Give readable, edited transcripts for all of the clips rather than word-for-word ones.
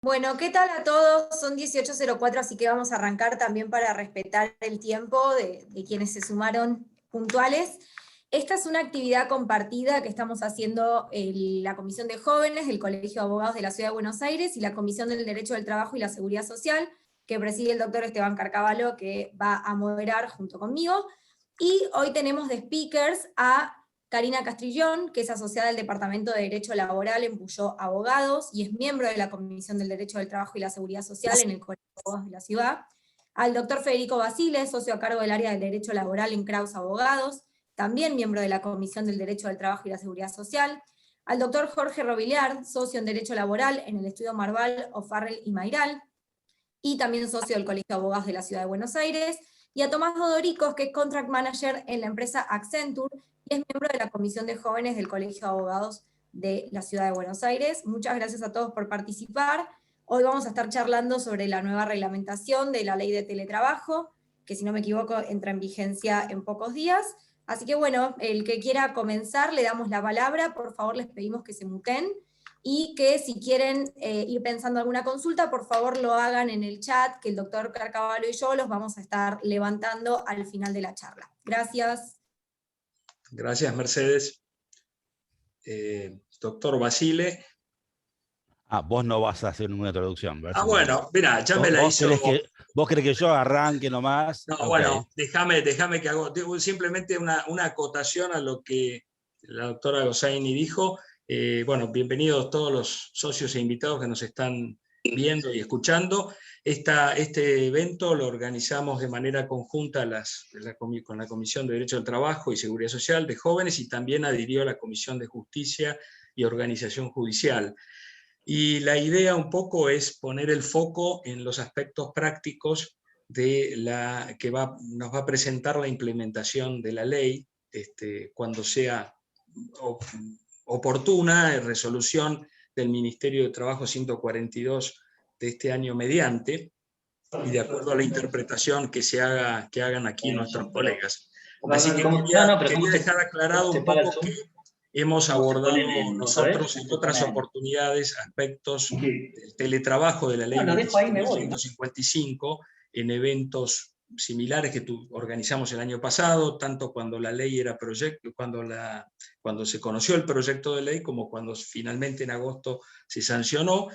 Bueno, ¿qué tal a todos? Son 18:04, así que vamos a arrancar también para respetar el tiempo de quienes se sumaron puntuales. Esta es una actividad compartida que estamos haciendo la Comisión de Jóvenes del Colegio de Abogados de la Ciudad de Buenos Aires y la Comisión del Derecho del Trabajo y la Seguridad Social, que preside el doctor Esteban Carcavalo, que va a moderar junto conmigo. Y hoy tenemos de speakers a Karina Castrillón, que es asociada del Departamento de Derecho Laboral en Puyol Abogados y es miembro de la Comisión del Derecho del Trabajo y la Seguridad Social en el Colegio de Abogados de la Ciudad. Al doctor Federico Basile, socio a cargo del área del Derecho Laboral en Kraus Abogados, también miembro de la Comisión del Derecho del Trabajo y la Seguridad Social. Al doctor Jorge Robiliard, socio en Derecho Laboral en el Estudio Marval, O'Farrell y Mayral, y también socio del Colegio de Abogados de la Ciudad de Buenos Aires, y a Tomás Odoricos, que es Contract Manager en la empresa Accenture, y es miembro de la Comisión de Jóvenes del Colegio de Abogados de la Ciudad de Buenos Aires. Muchas gracias a todos por participar. Hoy vamos a estar charlando sobre la nueva reglamentación de la ley de teletrabajo, que si no me equivoco entra en vigencia en pocos días. Así que bueno, el que quiera comenzar, le damos la palabra. Por favor, les pedimos que se muten y que si quieren ir pensando alguna consulta, por favor lo hagan en el chat, que el doctor Carcavalo y yo los vamos a estar levantando al final de la charla. Gracias. Gracias, Mercedes. Doctor Basile. Vos no vas a hacer ninguna introducción, ¿verdad? Bueno, mira, ya me la hizo. ¿Vos querés que yo arranque nomás? No, okay. Bueno, déjame que hago simplemente una acotación a lo que la doctora Gossaini dijo. Bueno, bienvenidos todos los socios e invitados que nos están viendo y escuchando. Este evento lo organizamos de manera conjunta con la Comisión de Derecho del Trabajo y Seguridad Social de Jóvenes y también adhirió a la Comisión de Justicia y Organización Judicial. Y la idea un poco es poner el foco en los aspectos prácticos de que nos va a presentar la implementación de la ley cuando sea oportuna, resolución del Ministerio de Trabajo 142 de este año mediante, y de acuerdo a la interpretación que hagan aquí nuestros colegas. Así que quería dejar aclarado un poco que hemos abordado nosotros en otras oportunidades aspectos del teletrabajo de la ley 155 en eventos similares que organizamos el año pasado, tanto cuando la ley era proyecto, cuando se conoció el proyecto de ley, como cuando finalmente en agosto se sancionó.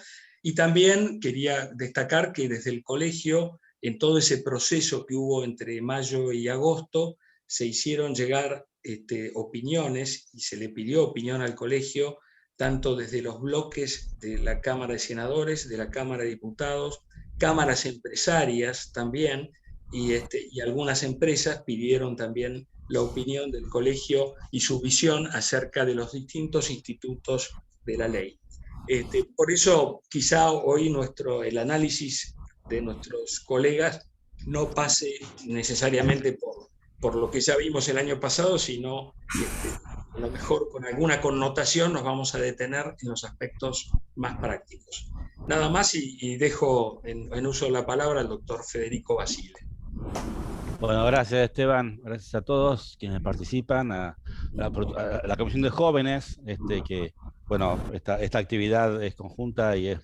Y también quería destacar que desde el colegio, en todo ese proceso que hubo entre mayo y agosto, se hicieron llegar opiniones y se le pidió opinión al colegio, tanto desde los bloques de la Cámara de Senadores, de la Cámara de Diputados, cámaras empresarias también, y algunas empresas pidieron también la opinión del colegio y su visión acerca de los distintos institutos de la ley. Por eso quizá hoy el análisis de nuestros colegas no pase necesariamente por lo que ya vimos el año pasado, sino a lo mejor con alguna connotación nos vamos a detener en los aspectos más prácticos. Nada más y dejo en uso la palabra al doctor Federico Basile. Bueno, gracias Esteban, gracias a todos quienes participan, a la Comisión de Jóvenes, que bueno, esta actividad es conjunta y es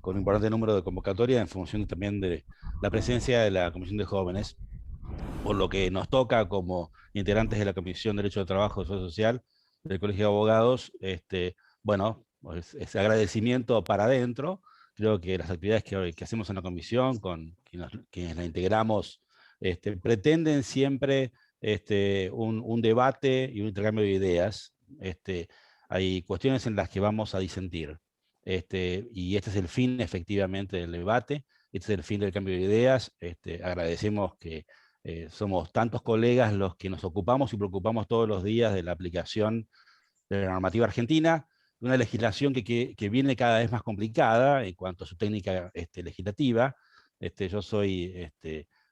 con un importante número de convocatorias en función también de la presencia de la Comisión de Jóvenes, por lo que nos toca como integrantes de la Comisión de Derecho del Trabajo y Seguridad Social del Colegio de Abogados, bueno, ese agradecimiento para adentro. Creo que las actividades que hacemos en la comisión, con quienes la integramos, pretenden siempre un debate y un intercambio de ideas. Hay cuestiones en las que vamos a disentir, y este es el fin efectivamente del debate, este es el fin del cambio de ideas. Agradecemos que somos tantos colegas los que nos ocupamos y preocupamos todos los días de la aplicación de la normativa argentina, una legislación que viene cada vez más complicada en cuanto a su técnica legislativa. Yo soy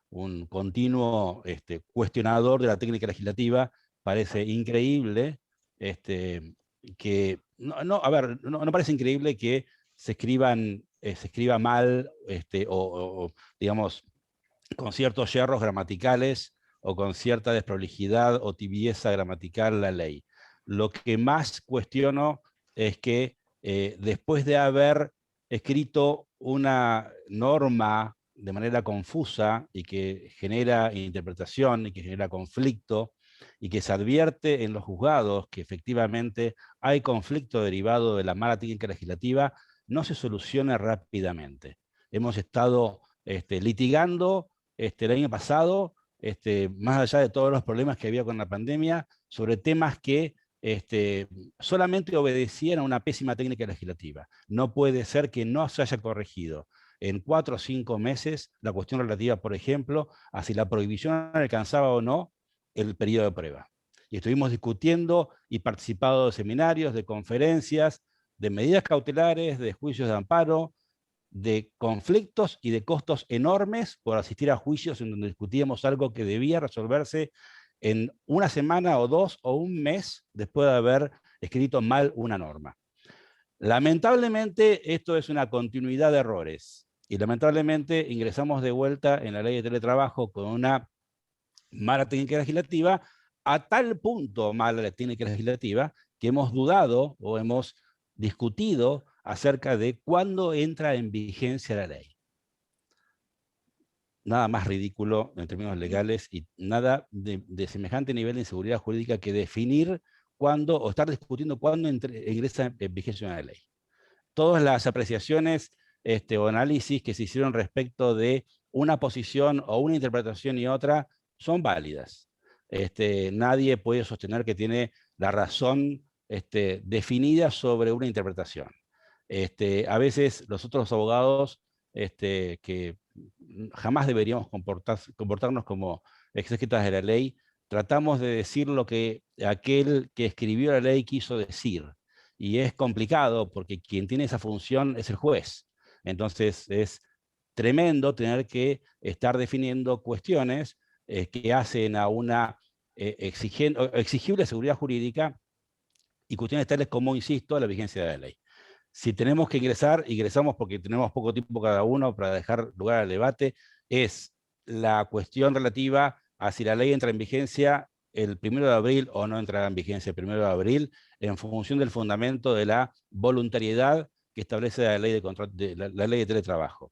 un continuo cuestionador de la técnica legislativa. Parece increíble que, no parece increíble que se escriba mal, o digamos, con ciertos yerros gramaticales o con cierta desprolijidad o tibieza gramatical la ley. Lo que más cuestiono es que después de haber escrito una norma de manera confusa y que genera interpretación y que genera conflicto y que se advierte en los juzgados que efectivamente hay conflicto derivado de la mala técnica legislativa, no se solucione rápidamente. Hemos estado litigando el año pasado, más allá de todos los problemas que había con la pandemia, sobre temas que solamente obedecían a una pésima técnica legislativa. No puede ser que no se haya corregido en 4 o 5 meses la cuestión relativa, por ejemplo, a si la prohibición alcanzaba o no el periodo de prueba. Y estuvimos discutiendo y participando de seminarios, de conferencias, de medidas cautelares, de juicios de amparo, de conflictos y de costos enormes por asistir a juicios en donde discutíamos algo que debía resolverse en una semana o 2 o un mes después de haber escrito mal una norma. Lamentablemente esto es una continuidad de errores y lamentablemente ingresamos de vuelta en la ley de teletrabajo con una mala técnica legislativa, a tal punto mala la técnica legislativa que hemos dudado o hemos discutido acerca de cuándo entra en vigencia la ley. Nada más ridículo en términos legales y nada de semejante nivel de inseguridad jurídica que definir cuándo o estar discutiendo cuándo ingresa en vigencia una ley. Todas las apreciaciones o análisis que se hicieron respecto de una posición o una interpretación y otra son válidas. Nadie puede sostener que tiene la razón definida sobre una interpretación. A veces los otros abogados que jamás deberíamos comportarnos como exégetas de la ley, tratamos de decir lo que aquel que escribió la ley quiso decir. Y es complicado porque quien tiene esa función es el juez. Entonces es tremendo tener que estar definiendo cuestiones que hacen a una exigible seguridad jurídica y cuestiones tales como, insisto, la vigencia de la ley. Si tenemos que ingresar, ingresamos porque tenemos poco tiempo cada uno para dejar lugar al debate, es la cuestión relativa a si la ley entra en vigencia el 1 de abril o no entrará en vigencia el 1 de abril, en función del fundamento de la voluntariedad que establece la ley la ley de teletrabajo.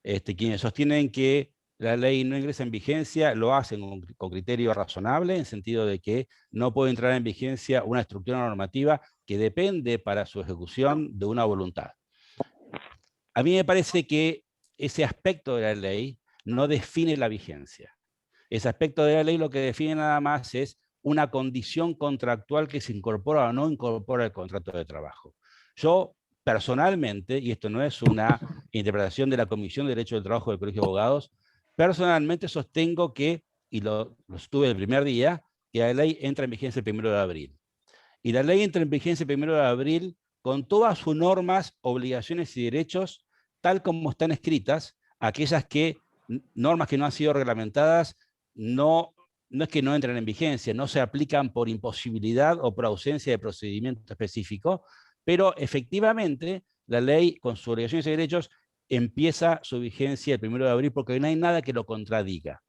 Quienes sostienen que la ley no ingresa en vigencia lo hacen con criterio razonable, en sentido de que no puede entrar en vigencia una estructura normativa que depende para su ejecución de una voluntad. A mí me parece que ese aspecto de la ley no define la vigencia. Ese aspecto de la ley lo que define nada más es una condición contractual que se incorpora o no incorpora al contrato de trabajo. Yo personalmente, y esto no es una interpretación de la Comisión de Derecho del Trabajo del Colegio de Abogados, personalmente sostengo que, y lo estuve el primer día, que la ley entra en vigencia el 1 de abril. Y la ley entra en vigencia el 1 de abril con todas sus normas, obligaciones y derechos, tal como están escritas, aquellas normas que no han sido reglamentadas, no es que no entren en vigencia, no se aplican por imposibilidad o por ausencia de procedimiento específico, pero efectivamente la ley con sus obligaciones y derechos empieza su vigencia el 1 de abril porque no hay nada que lo contradiga.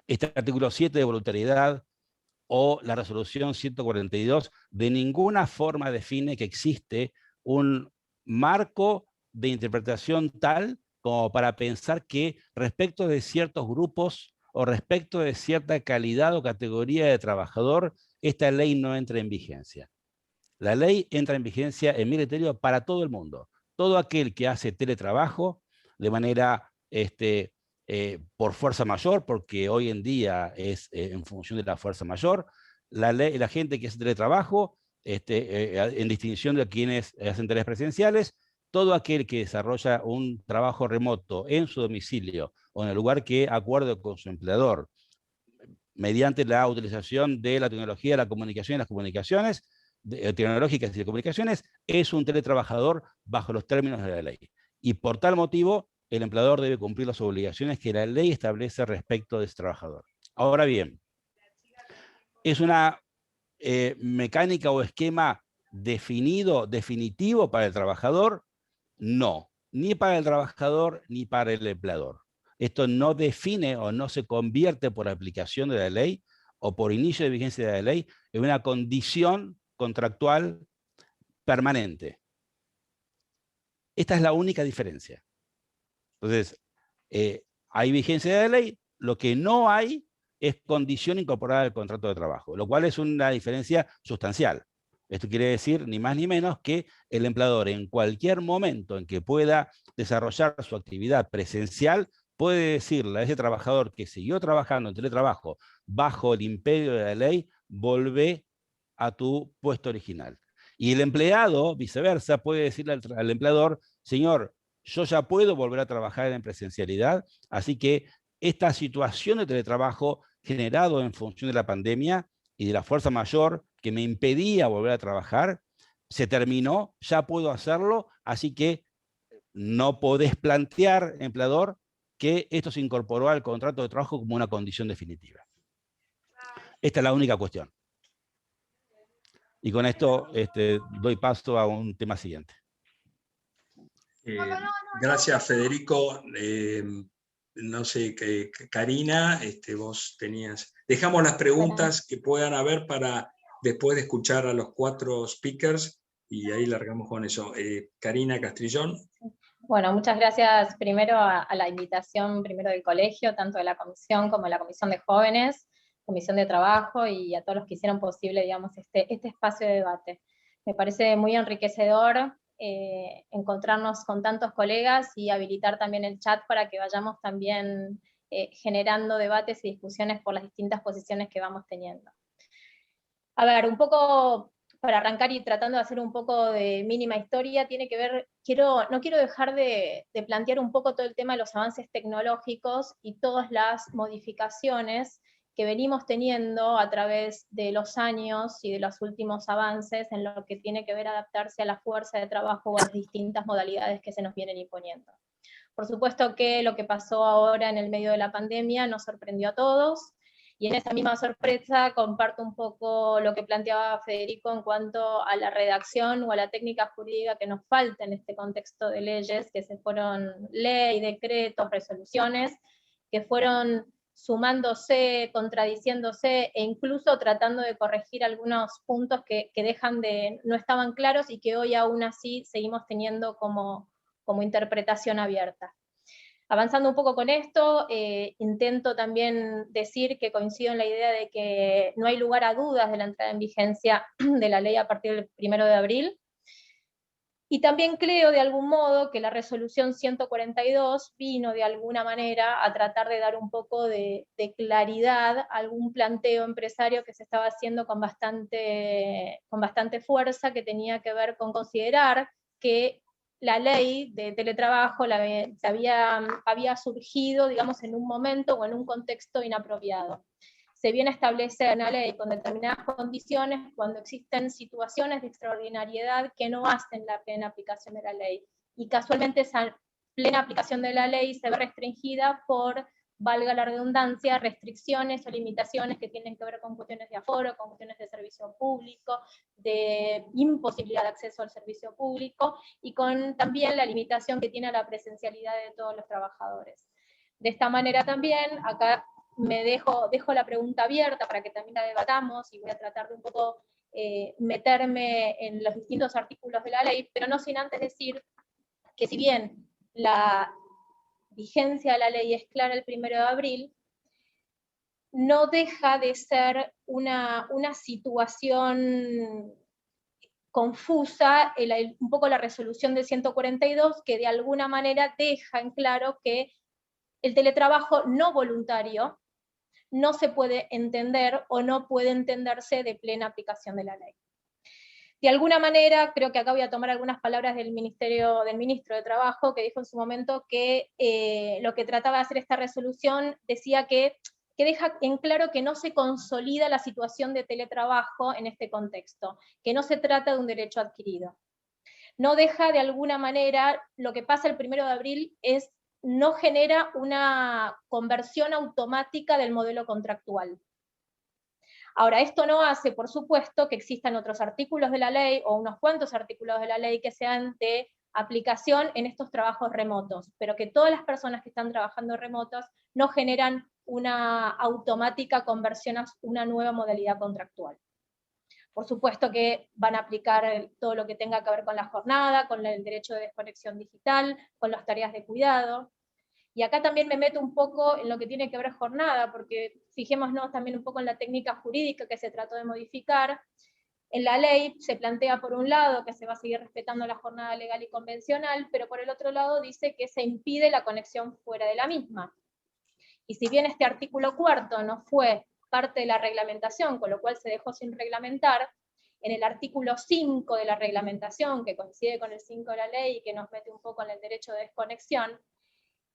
Este artículo 7 de voluntariedad o la resolución 142 de ninguna forma define que existe un marco de interpretación tal como para pensar que respecto de ciertos grupos o respecto de cierta calidad o categoría de trabajador, esta ley no entra en vigencia. La ley entra en vigencia en mi criterio para todo el mundo. Todo aquel que hace teletrabajo de manera por fuerza mayor, porque hoy en día es en función de la fuerza mayor, la gente que hace teletrabajo, en distinción de quienes hacen tareas presenciales, todo aquel que desarrolla un trabajo remoto en su domicilio o en el lugar que acuerde con su empleador, mediante la utilización de la tecnología de la comunicación y las comunicaciones, tecnológicas y de comunicaciones, es un teletrabajador bajo los términos de la ley. Y por tal motivo, el empleador debe cumplir las obligaciones que la ley establece respecto de ese trabajador. Ahora bien, ¿es una mecánica o esquema definitivo para el trabajador? No, ni para el trabajador ni para el empleador. Esto no define o no se convierte por aplicación de la ley o por inicio de vigencia de la ley en una condición contractual permanente. Esta es la única diferencia. Entonces, hay vigencia de la ley, lo que no hay es condición incorporada al contrato de trabajo, lo cual es una diferencia sustancial. Esto quiere decir, ni más ni menos, que el empleador en cualquier momento en que pueda desarrollar su actividad presencial, puede decirle a ese trabajador que siguió trabajando en teletrabajo bajo el imperio de la ley, volvé a tu puesto original. Y el empleado, viceversa, puede decirle al empleador, señor, yo ya puedo volver a trabajar en presencialidad, así que esta situación de teletrabajo generado en función de la pandemia y de la fuerza mayor que me impedía volver a trabajar, se terminó, ya puedo hacerlo, así que no podés plantear, empleador, que esto se incorporó al contrato de trabajo como una condición definitiva. Esta es la única cuestión. Y con esto doy paso a un tema siguiente. Gracias, Federico. No sé, Karina, vos tenías... Dejamos las preguntas que puedan haber para después de escuchar a los 4 speakers y ahí largamos con eso. Karina Castrillón. Bueno, muchas gracias primero a la invitación primero del colegio, tanto de la comisión como de la comisión de jóvenes, comisión de trabajo y a todos los que hicieron posible, digamos, este espacio de debate. Me parece muy enriquecedor encontrarnos con tantos colegas y habilitar también el chat para que vayamos también generando debates y discusiones por las distintas posiciones que vamos teniendo. A ver, un poco para arrancar y tratando de hacer un poco de mínima historia, tiene que ver, no quiero dejar de plantear un poco todo el tema de los avances tecnológicos y todas las modificaciones que venimos teniendo a través de los años y de los últimos avances en lo que tiene que ver adaptarse a la fuerza de trabajo o a las distintas modalidades que se nos vienen imponiendo. Por supuesto que lo que pasó ahora en el medio de la pandemia nos sorprendió a todos, y en esa misma sorpresa comparto un poco lo que planteaba Federico en cuanto a la redacción o a la técnica jurídica que nos falta en este contexto de leyes, que se fueron ley, decretos, resoluciones, que fueron sumándose, contradiciéndose e incluso tratando de corregir algunos puntos que no estaban claros y que hoy aún así seguimos teniendo como interpretación abierta. Avanzando un poco con esto, intento también decir que coincido en la idea de que no hay lugar a dudas de la entrada en vigencia de la ley a partir del 1 de abril, y también creo de algún modo que la resolución 142 vino de alguna manera a tratar de dar un poco de claridad a algún planteo empresario que se estaba haciendo con bastante fuerza, que tenía que ver con considerar que la ley de teletrabajo había surgido, digamos, en un momento o en un contexto inapropiado. Se viene a establecer una ley con determinadas condiciones cuando existen situaciones de extraordinariedad que no hacen la plena aplicación de la ley. Y casualmente esa plena aplicación de la ley se ve restringida por, valga la redundancia, restricciones o limitaciones que tienen que ver con cuestiones de aforo, con cuestiones de servicio público, de imposibilidad de acceso al servicio público, y con también la limitación que tiene a la presencialidad de todos los trabajadores. De esta manera también, acá me dejo la pregunta abierta para que también la debatamos, y voy a tratar de un poco meterme en los distintos artículos de la ley, pero no sin antes decir que si bien la vigencia de la ley es clara el 1 de abril, no deja de ser una situación confusa un poco la resolución del 142, que de alguna manera deja en claro que el teletrabajo no voluntario no se puede entender o no puede entenderse de plena aplicación de la ley. De alguna manera, creo que acá voy a tomar algunas palabras del ministro de Trabajo, que dijo en su momento que lo que trataba de hacer esta resolución decía que deja en claro que no se consolida la situación de teletrabajo en este contexto, que no se trata de un derecho adquirido. No deja de alguna manera, lo que pasa el 1 de abril no genera una conversión automática del modelo contractual. Ahora, esto no hace, por supuesto, que existan otros artículos de la ley, o unos cuantos artículos de la ley que sean de aplicación en estos trabajos remotos, pero que todas las personas que están trabajando remotos no generan una automática conversión a una nueva modalidad contractual. Por supuesto que van a aplicar todo lo que tenga que ver con la jornada, con el derecho de desconexión digital, con las tareas de cuidado. Y acá también me meto un poco en lo que tiene que ver jornada, porque fijémonos también un poco en la técnica jurídica que se trató de modificar. En la ley se plantea por un lado que se va a seguir respetando la jornada legal y convencional, pero por el otro lado dice que se impide la conexión fuera de la misma. Y si bien este artículo 4 no fue parte de la reglamentación, con lo cual se dejó sin reglamentar, en el artículo 5 de la reglamentación, que coincide con el 5 de la ley y que nos mete un poco en el derecho de desconexión,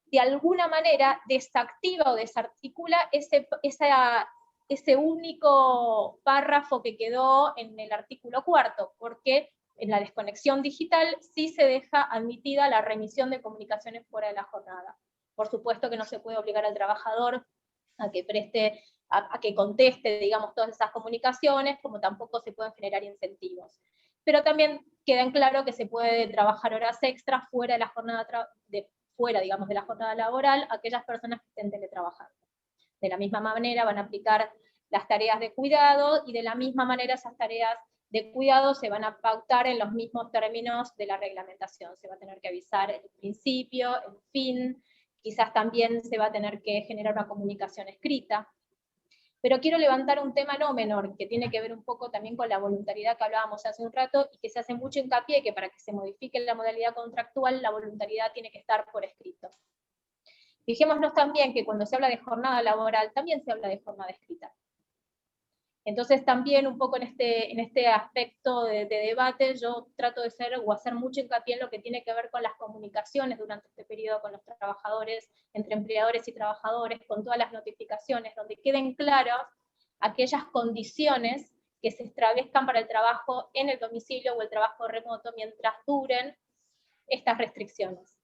de alguna manera desactiva o desarticula ese único párrafo que quedó en el artículo 4, porque en la desconexión digital sí se deja admitida la remisión de comunicaciones fuera de la jornada. Por supuesto que no se puede obligar al trabajador a que preste, a que conteste, digamos, todas esas comunicaciones, como tampoco se pueden generar incentivos. Pero también queda en claro que se puede trabajar horas extras fuera de la jornada, fuera, digamos, de la jornada laboral, aquellas personas que estén teletrabajando. De la misma manera van a aplicar las tareas de cuidado, y de la misma manera esas tareas de cuidado se van a pautar en los mismos términos de la reglamentación. Se va a tener que avisar el principio, el fin, quizás también se va a tener que generar una comunicación escrita. Pero quiero levantar un tema no menor, que tiene que ver un poco también con la voluntariedad que hablábamos hace un rato, y que se hace mucho hincapié que para que se modifique la modalidad contractual, la voluntariedad tiene que estar por escrito. Fijémonos también que cuando se habla de jornada laboral, también se habla de jornada escrita. Entonces también un poco en este aspecto de debate, yo trato de hacer mucho hincapié en lo que tiene que ver con las comunicaciones durante este periodo con los trabajadores, entre empleadores y trabajadores, con todas las notificaciones, donde queden claras aquellas condiciones que se establezcan para el trabajo en el domicilio o el trabajo remoto mientras duren estas restricciones.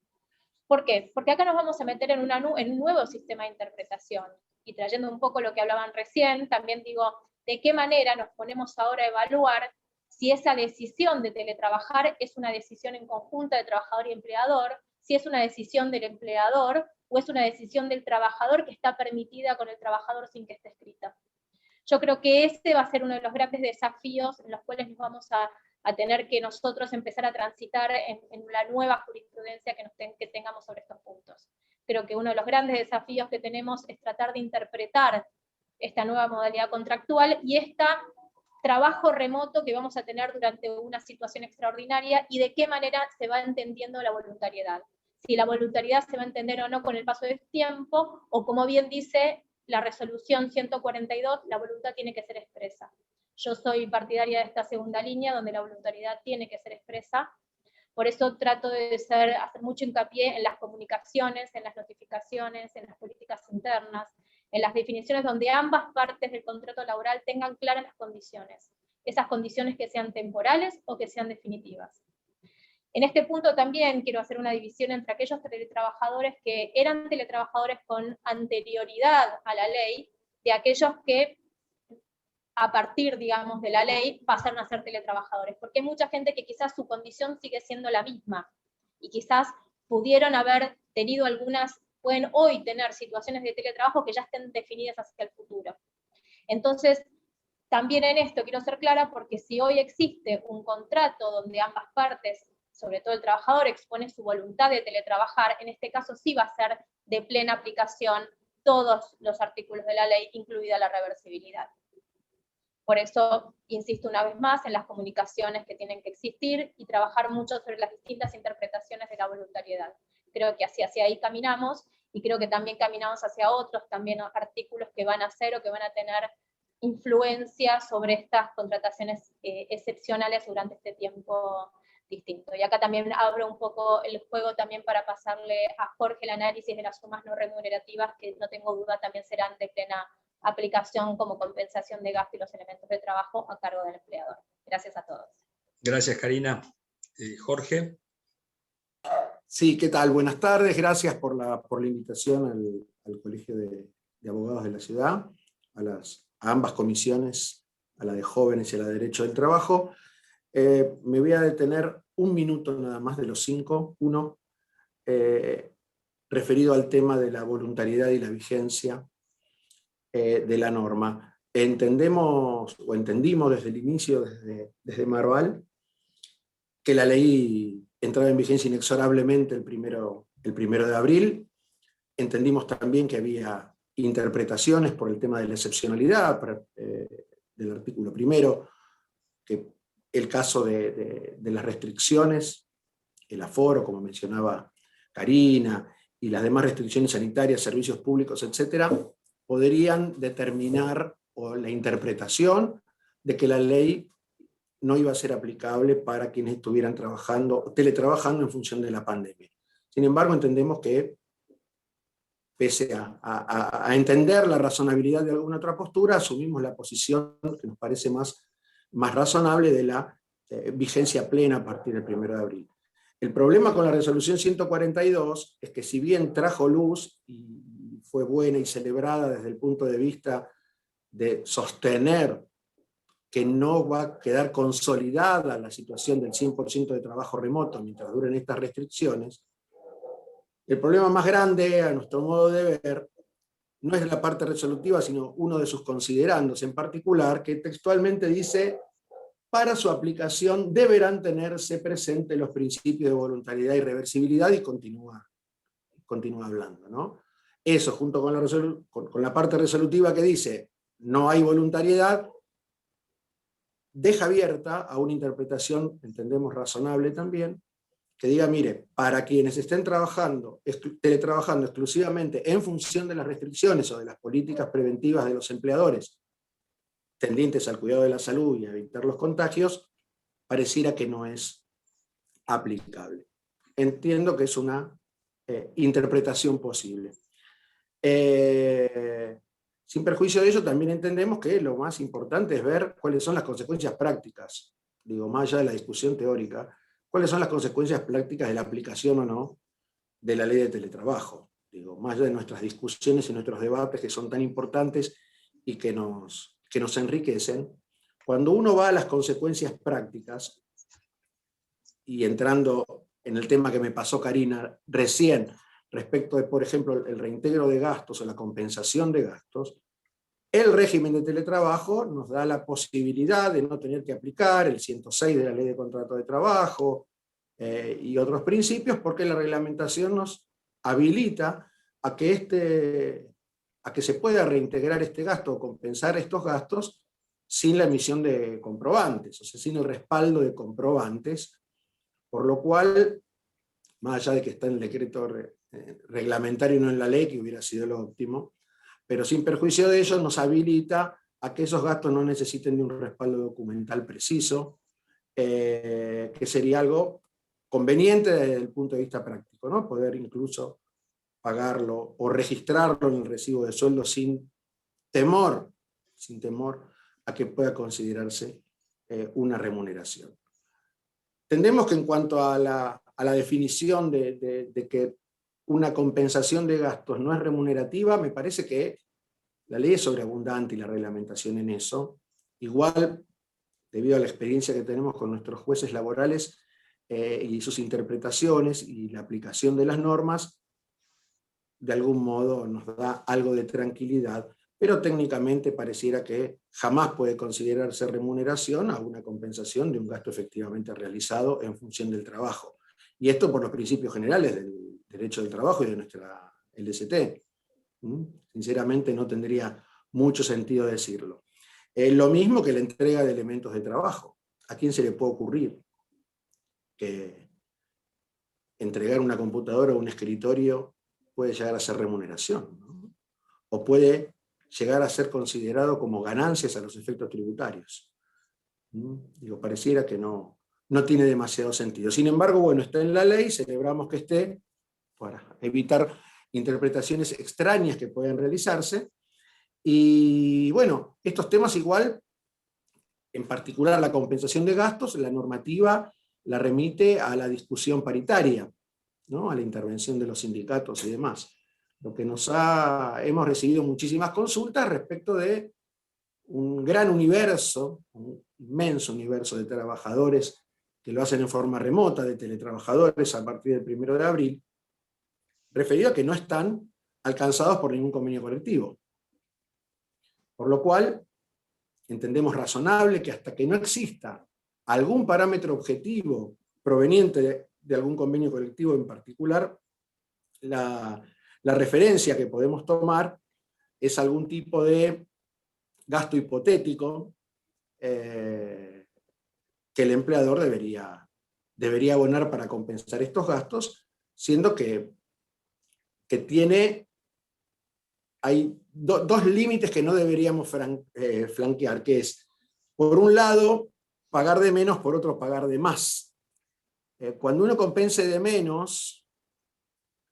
¿Por qué? Porque acá nos vamos a meter en un nuevo sistema de interpretación, y trayendo un poco lo que hablaban recién, también digo, ¿de qué manera nos ponemos ahora a evaluar si esa decisión de teletrabajar es una decisión en conjunta de trabajador y empleador, si es una decisión del empleador o es una decisión del trabajador que está permitida con el trabajador sin que esté escrita? Yo creo que ese va a ser uno de los grandes desafíos en los cuales nos vamos a tener que nosotros empezar a transitar en la nueva jurisprudencia que tengamos sobre estos puntos. Creo que uno de los grandes desafíos que tenemos es tratar de interpretar esta nueva modalidad contractual y este trabajo remoto que vamos a tener durante una situación extraordinaria, y de qué manera se va entendiendo la voluntariedad. Si la voluntariedad se va a entender o no con el paso del tiempo, o como bien dice la resolución 142, la voluntad tiene que ser expresa. Yo soy partidaria de esta segunda línea, donde la voluntariedad tiene que ser expresa. Por eso trato de hacer mucho hincapié en las comunicaciones, en las notificaciones, en las políticas internas, en las definiciones donde ambas partes del contrato laboral tengan claras las condiciones. Esas condiciones que sean temporales o que sean definitivas. En este punto también quiero hacer una división entre aquellos teletrabajadores que eran teletrabajadores con anterioridad a la ley, de aquellos que a partir, digamos, de la ley pasaron a ser teletrabajadores, porque hay mucha gente que quizás su condición sigue siendo la misma, y quizás pudieron haber tenido pueden hoy tener situaciones de teletrabajo que ya estén definidas hacia el futuro. Entonces, también en esto quiero ser clara, porque si hoy existe un contrato donde ambas partes, sobre todo el trabajador, expone su voluntad de teletrabajar, en este caso sí va a ser de plena aplicación todos los artículos de la ley, incluida la reversibilidad. Por eso, insisto una vez más en las comunicaciones que tienen que existir y trabajar mucho sobre las distintas interpretaciones de la voluntariedad. Creo que hacia ahí caminamos, y creo que también caminamos hacia otros también artículos que van a hacer o que van a tener influencia sobre estas contrataciones excepcionales durante este tiempo distinto. Y acá también abro un poco el juego también para pasarle a Jorge el análisis de las sumas no remunerativas, que no tengo duda también serán de plena aplicación como compensación de gasto y los elementos de trabajo a cargo del empleador. Gracias a todos. Gracias, Karina. Jorge. Sí, ¿qué tal? Buenas tardes. Gracias por la invitación al Colegio de Abogados de la Ciudad, a ambas comisiones, a la de Jóvenes y a la de Derecho del Trabajo. Me voy a detener un minuto nada más de los 5. Uno, referido al tema de la voluntariedad y la vigencia de la norma. entendimos desde el inicio, desde Marval, que la ley entraba en vigencia inexorablemente el primero de abril. Entendimos también que había interpretaciones por el tema de la excepcionalidad del artículo primero, que el caso de las restricciones, el aforo, como mencionaba Karina, y las demás restricciones sanitarias, servicios públicos, etcétera, podrían determinar, o la interpretación de que la ley no iba a ser aplicable para quienes estuvieran teletrabajando en función de la pandemia. Sin embargo, entendemos que, pese a entender la razonabilidad de alguna otra postura, asumimos la posición que nos parece más razonable de la vigencia plena a partir del 1 de abril. El problema con la resolución 142 es que, si bien trajo luz y fue buena y celebrada desde el punto de vista de sostener que no va a quedar consolidada la situación del 100% de trabajo remoto mientras duren estas restricciones, el problema más grande, a nuestro modo de ver, no es la parte resolutiva, sino uno de sus considerandos en particular, que textualmente dice: para su aplicación deberán tenerse presentes los principios de voluntariedad y reversibilidad, y continúa hablando, ¿no? Eso, junto con la parte resolutiva que dice no hay voluntariedad, deja abierta a una interpretación, entendemos razonable también, que diga: mire, para quienes estén teletrabajando exclusivamente en función de las restricciones o de las políticas preventivas de los empleadores tendientes al cuidado de la salud y a evitar los contagios, pareciera que no es aplicable. Entiendo que es una interpretación posible. Sin perjuicio de ello, también entendemos que lo más importante es ver cuáles son las consecuencias prácticas, más allá de la discusión teórica, cuáles son las consecuencias prácticas de la aplicación o no de la ley de teletrabajo. Más allá de nuestras discusiones y nuestros debates, que son tan importantes y que nos enriquecen, cuando uno va a las consecuencias prácticas, y entrando en el tema que me pasó Karina recién, respecto de, por ejemplo, el reintegro de gastos o la compensación de gastos, el régimen de teletrabajo nos da la posibilidad de no tener que aplicar el 106 de la Ley de Contrato de Trabajo y otros principios, porque la reglamentación nos habilita a que se pueda reintegrar este gasto o compensar estos gastos sin la emisión de comprobantes, o sea, sin el respaldo de comprobantes, por lo cual, más allá de que está en el decreto reglamentario y no en la ley, que hubiera sido lo óptimo, pero sin perjuicio de ello nos habilita a que esos gastos no necesiten de un respaldo documental preciso, que sería algo conveniente desde el punto de vista práctico, ¿no? Poder incluso pagarlo o registrarlo en el recibo de sueldo sin temor a que pueda considerarse una remuneración. Entendemos que, en cuanto a la definición de que una compensación de gastos no es remunerativa, me parece que la ley es sobreabundante y la reglamentación en eso. Igual, debido a la experiencia que tenemos con nuestros jueces laborales y sus interpretaciones y la aplicación de las normas, de algún modo nos da algo de tranquilidad, pero técnicamente pareciera que jamás puede considerarse remuneración a una compensación de un gasto efectivamente realizado en función del trabajo. Y esto por los principios generales del derecho del trabajo y de nuestra LST. Sinceramente no tendría mucho sentido decirlo. Lo mismo que la entrega de elementos de trabajo. ¿A quién se le puede ocurrir que entregar una computadora o un escritorio puede llegar a ser remuneración, ¿no? O puede llegar a ser considerado como ganancias a los efectos tributarios? Pareciera que no tiene demasiado sentido. Sin embargo, bueno, está en la ley, celebramos que esté para evitar interpretaciones extrañas que pueden realizarse. Y bueno, estos temas igual, en particular la compensación de gastos, la normativa la remite a la discusión paritaria, ¿no? A la intervención de los sindicatos y demás. Lo que hemos recibido muchísimas consultas respecto de un gran universo, un inmenso universo de trabajadores que lo hacen en forma remota, de teletrabajadores a partir del 1 de abril, referido a que no están alcanzados por ningún convenio colectivo. Por lo cual, entendemos razonable que hasta que no exista algún parámetro objetivo proveniente de algún convenio colectivo en particular, la referencia que podemos tomar es algún tipo de gasto hipotético que el empleador debería abonar para compensar estos gastos, siendo que hay dos límites que no deberíamos flanquear, que es, por un lado, pagar de menos, por otro, pagar de más. Cuando uno compense de menos,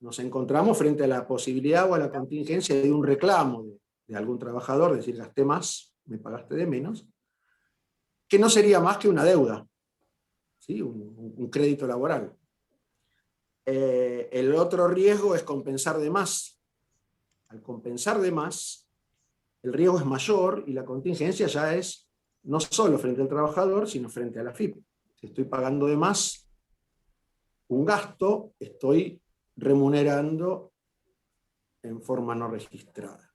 nos encontramos frente a la posibilidad o a la contingencia de un reclamo de algún trabajador, decir, gasté más, me pagaste de menos, que no sería más que una deuda, ¿sí? Un crédito laboral. El otro riesgo es compensar de más. Al compensar de más, el riesgo es mayor y la contingencia ya es no solo frente al trabajador, sino frente a la AFIP. Si estoy pagando de más un gasto, estoy remunerando en forma no registrada.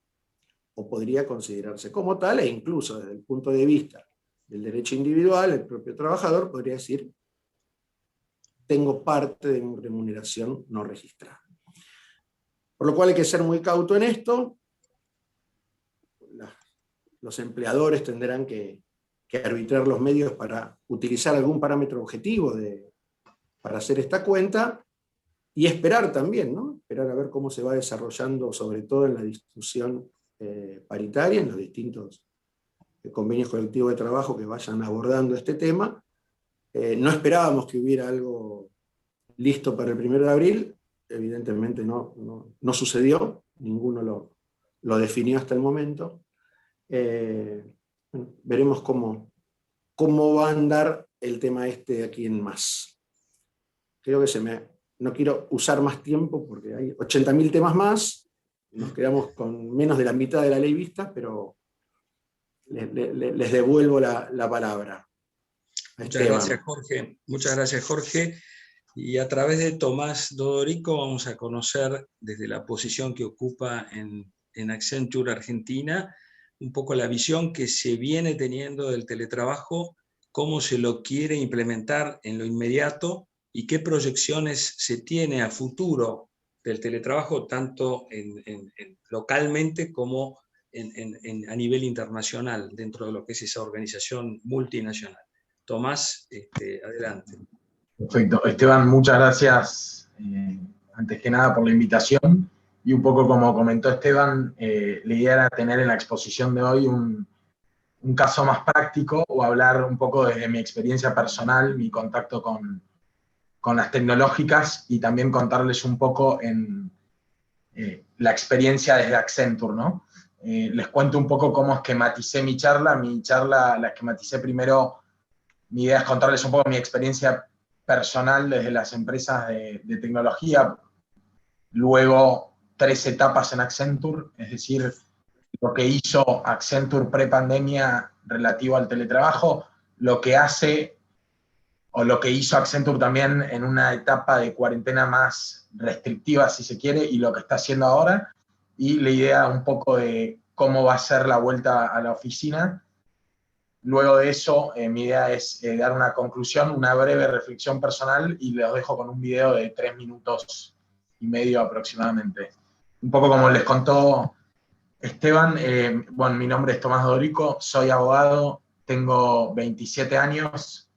O podría considerarse como tal, e incluso desde el punto de vista del derecho individual, el propio trabajador podría decir, tengo parte de mi remuneración no registrada. Por lo cual hay que ser muy cauto en esto. Los empleadores tendrán que arbitrar los medios para utilizar algún parámetro objetivo para hacer esta cuenta, y esperar también, ¿no? Esperar a ver cómo se va desarrollando, sobre todo en la discusión paritaria, en los distintos convenios colectivos de trabajo que vayan abordando este tema. No esperábamos que hubiera algo listo para el 1 de abril, evidentemente no sucedió, ninguno lo definió hasta el momento. Bueno, veremos cómo va a andar el tema de aquí en más. Creo que no quiero usar más tiempo porque hay 80.000 temas más, nos quedamos con menos de la mitad de la ley vista, pero les devuelvo la palabra. Muchas gracias, Jorge. Muchas gracias, Jorge. Y a través de Tomás Dodorico vamos a conocer desde la posición que ocupa en Accenture Argentina un poco la visión que se viene teniendo del teletrabajo, cómo se lo quiere implementar en lo inmediato y qué proyecciones se tiene a futuro del teletrabajo, tanto localmente como a nivel internacional, dentro de lo que es esa organización multinacional. Tomás, adelante. Perfecto. Esteban, muchas gracias, antes que nada, por la invitación. Y un poco como comentó Esteban, la idea era tener en la exposición de hoy un caso más práctico, o hablar un poco desde mi experiencia personal, mi contacto con las tecnológicas, y también contarles un poco en la experiencia desde Accenture, ¿no? Les cuento un poco cómo esquematicé mi charla. Mi charla la esquematicé primero. Mi idea es contarles un poco mi experiencia personal desde las empresas de tecnología, luego 3 etapas en Accenture, es decir, lo que hizo Accenture pre-pandemia relativo al teletrabajo, lo que hace o lo que hizo Accenture también en una etapa de cuarentena más restrictiva, si se quiere, y lo que está haciendo ahora, y la idea un poco de cómo va a ser la vuelta a la oficina. Luego de eso, mi idea es dar una conclusión, una breve reflexión personal, y los dejo con un video de 3 minutos y medio aproximadamente. Un poco como les contó Esteban, bueno, mi nombre es Tomás Dodorico, soy abogado, tengo 27 años,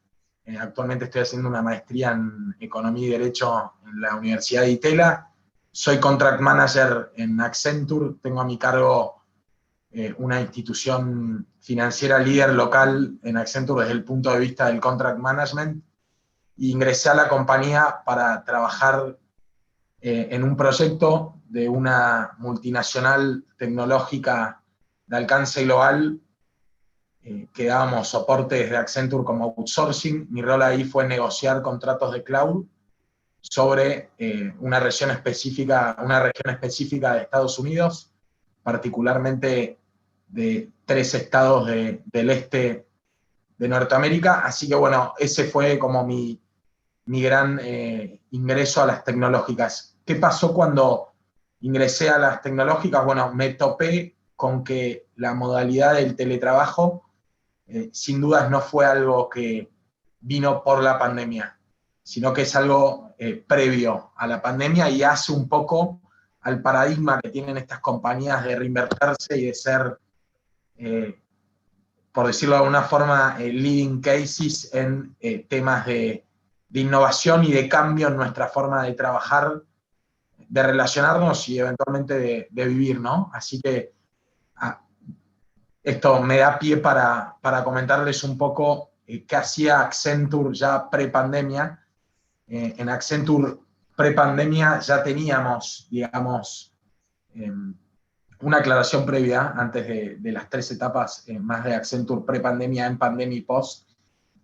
actualmente estoy haciendo una maestría en Economía y Derecho en la Universidad de Itela, soy Contract Manager en Accenture, tengo a mi cargo una institución financiera líder local en Accenture desde el punto de vista del Contract Management, e ingresé a la compañía para trabajar en un proyecto de una multinacional tecnológica de alcance global que dábamos soporte desde Accenture como outsourcing. Mi rol ahí fue negociar contratos de cloud sobre una región específica de Estados Unidos, particularmente de 3 estados del este de Norteamérica. Así que bueno, ese fue como mi gran ingreso a las tecnológicas. ¿Qué pasó cuando ingresé a las tecnológicas? Bueno, me topé con que la modalidad del teletrabajo sin dudas no fue algo que vino por la pandemia, sino que es algo previo a la pandemia y hace un poco al paradigma que tienen estas compañías de reinvertirse y de ser, por decirlo de alguna forma, leading cases en temas de innovación y de cambio en nuestra forma de trabajar, de relacionarnos y eventualmente de vivir, ¿no? Así que esto me da pie para comentarles un poco qué hacía Accenture ya pre-pandemia. En Accenture pre-pandemia ya teníamos, digamos, una aclaración previa antes de las 3 etapas más de Accenture pre-pandemia, en pandemia y post,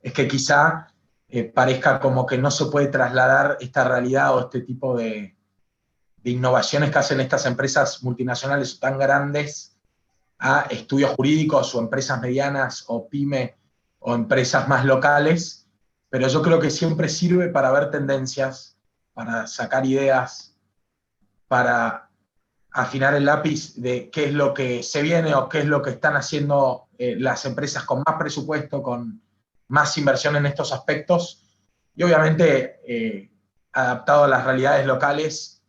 es que quizá parezca como que no se puede trasladar esta realidad o este tipo de innovaciones que hacen estas empresas multinacionales tan grandes a estudios jurídicos o empresas medianas o pyme o empresas más locales, pero yo creo que siempre sirve para ver tendencias, para sacar ideas, para afinar el lápiz de qué es lo que se viene o qué es lo que están haciendo las empresas con más presupuesto, con más inversión en estos aspectos, y obviamente adaptado a las realidades locales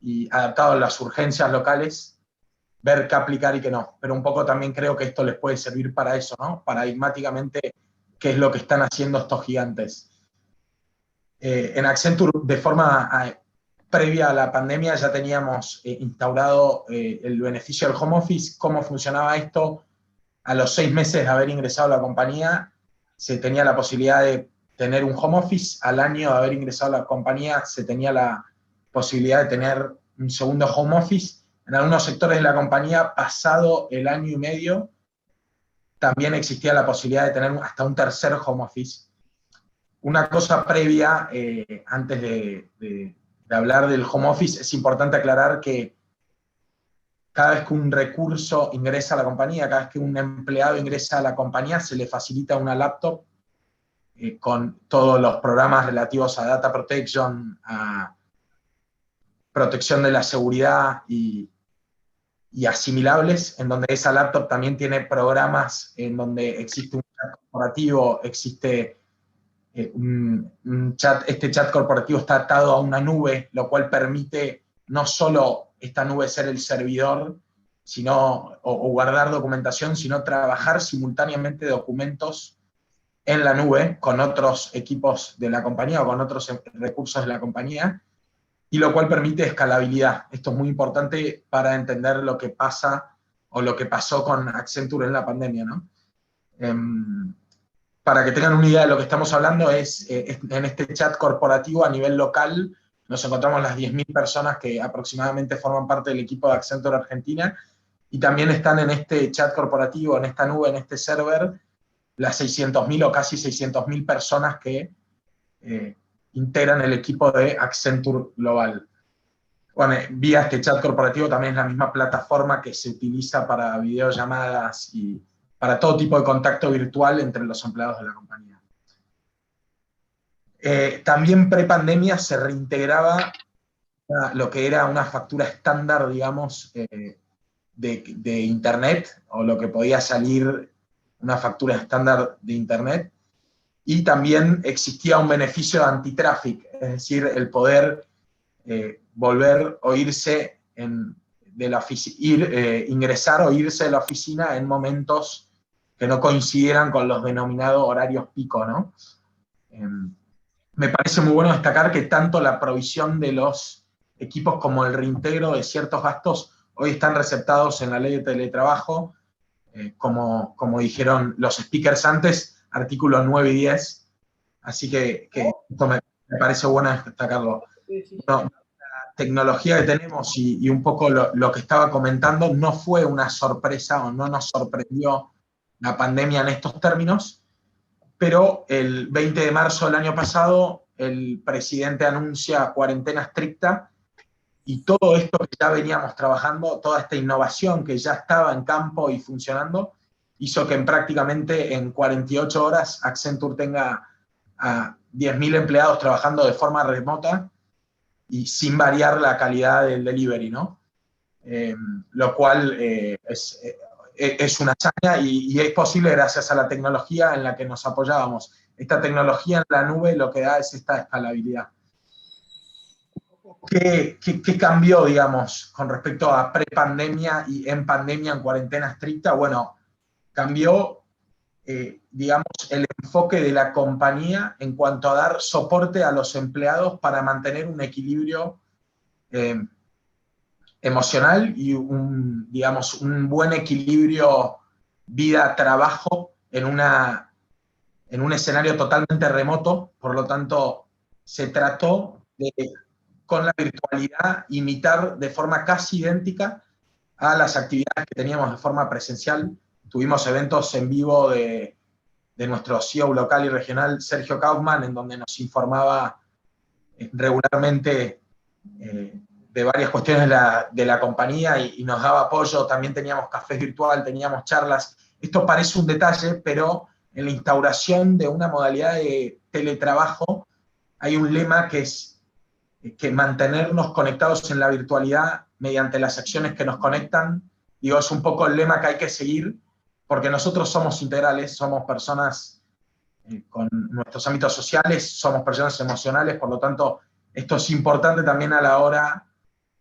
y adaptado a las urgencias locales, ver qué aplicar y qué no. Pero un poco también creo que esto les puede servir para eso, ¿no? Paradigmáticamente, qué es lo que están haciendo estos gigantes. En Accenture, de forma previa a la pandemia, ya teníamos instaurado el beneficio del home office. ¿Cómo funcionaba esto? A los 6 meses de haber ingresado a la compañía, se tenía la posibilidad de tener un home office. Al año de haber ingresado a la compañía, se tenía la posibilidad de tener un segundo home office. En algunos sectores de la compañía, pasado el año y medio, también existía la posibilidad de tener hasta un tercer home office. Una cosa previa, antes de hablar del home office, es importante aclarar que cada vez que un recurso ingresa a la compañía, cada vez que un empleado ingresa a la compañía, se le facilita una laptop con todos los programas relativos a data protection, a protección de la seguridad y asimilables, en donde esa laptop también tiene programas en donde existe un chat corporativo, existe un chat, este chat corporativo está atado a una nube, lo cual permite no solo esta nube ser el servidor, sino, o guardar documentación, sino trabajar simultáneamente documentos en la nube con otros equipos de la compañía o con otros recursos de la compañía, y lo cual permite escalabilidad. Esto es muy importante para entender lo que pasa o lo que pasó con Accenture en la pandemia, ¿no? Para que tengan una idea de lo que estamos hablando, en este chat corporativo a nivel local nos encontramos las 10.000 personas que aproximadamente forman parte del equipo de Accenture Argentina, y también están en este chat corporativo, en esta nube, en este server, las 600.000 o casi 600.000 personas que integran el equipo de Accenture Global. Bueno, vía este chat corporativo también es la misma plataforma que se utiliza para videollamadas y para todo tipo de contacto virtual entre los empleados de la compañía. También pre-pandemia se reintegraba lo que era una factura estándar, digamos, de Internet, o lo que podía salir una factura estándar de Internet, y también existía un beneficio de anti-traffic, es decir, el poder volver o irse ingresar o irse de la oficina en momentos que no coincidieran con los denominados horarios pico, ¿no? Me parece muy bueno destacar que tanto la provisión de los equipos como el reintegro de ciertos gastos hoy están receptados en la ley de teletrabajo, como dijeron los speakers antes, artículos 9 y 10, así que esto me parece bueno destacarlo. No, la tecnología que tenemos y un poco lo que estaba comentando no fue una sorpresa o no nos sorprendió la pandemia en estos términos, pero el 20 de marzo del año pasado el presidente anuncia cuarentena estricta, y todo esto que ya veníamos trabajando, toda esta innovación que ya estaba en campo y funcionando, hizo que prácticamente en 48 horas Accenture tenga a 10.000 empleados trabajando de forma remota y sin variar la calidad del delivery, ¿no? Lo cual es es una hazaña y es posible gracias a la tecnología en la que nos apoyábamos. Esta tecnología en la nube lo que da es esta escalabilidad. ¿Qué cambió, digamos, con respecto a pre-pandemia y en pandemia, en cuarentena estricta? Bueno, cambió, digamos, el enfoque de la compañía en cuanto a dar soporte a los empleados para mantener un equilibrio emocional y digamos, un buen equilibrio vida-trabajo en un escenario totalmente remoto. Por lo tanto, se trató de, con la virtualidad, imitar de forma casi idéntica a las actividades que teníamos de forma presencial. Tuvimos eventos en vivo de nuestro CEO local y regional, Sergio Kaufman, en donde nos informaba regularmente de varias cuestiones de la compañía y nos daba apoyo. También teníamos cafés virtual, teníamos charlas. Esto parece un detalle, pero en la instauración de una modalidad de teletrabajo hay un lema que es que mantenernos conectados en la virtualidad mediante las acciones que nos conectan. Digo, es un poco el lema que hay que seguir, porque nosotros somos integrales, somos personas con nuestros ámbitos sociales, somos personas emocionales, por lo tanto, esto es importante también a la hora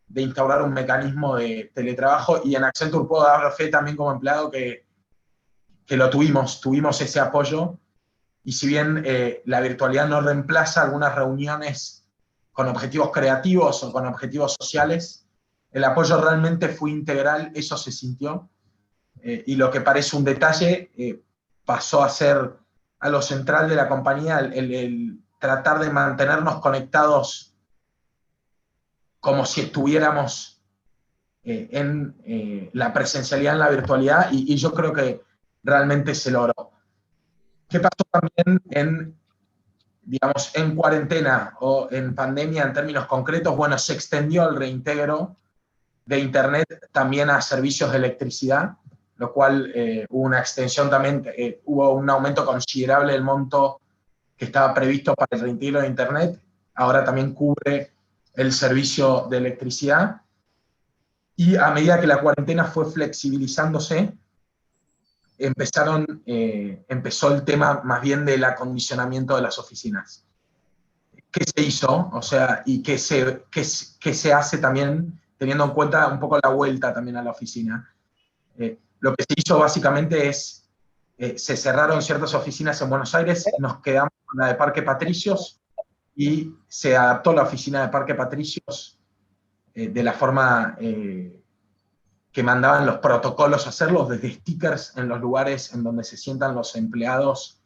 de instaurar un mecanismo de teletrabajo, y en Accenture puedo dar fe también como empleado que lo tuvimos ese apoyo, y si bien la virtualidad no reemplaza algunas reuniones con objetivos creativos o con objetivos sociales, el apoyo realmente fue integral, eso se sintió, y lo que parece un detalle pasó a ser a lo central de la compañía, el tratar de mantenernos conectados como si estuviéramos en la presencialidad, en la virtualidad, y yo creo que realmente se logró. ¿Qué pasó también digamos, en cuarentena o en pandemia en términos concretos? Bueno, se extendió el reintegro de Internet también a servicios de electricidad, lo cual hubo una extensión también, hubo un aumento considerable del monto que estaba previsto para el reintegro de Internet. Ahora también cubre el servicio de electricidad. Y a medida que la cuarentena fue flexibilizándose, empezó el tema más bien del acondicionamiento de las oficinas. ¿Qué se hizo? O sea, y qué se hace también teniendo en cuenta un poco la vuelta también a la oficina. Lo que se hizo básicamente es, se cerraron ciertas oficinas en Buenos Aires, nos quedamos con la de Parque Patricios, y se adaptó la oficina de Parque Patricios de la forma que mandaban los protocolos a hacerlos, desde stickers en los lugares en donde se sientan los empleados,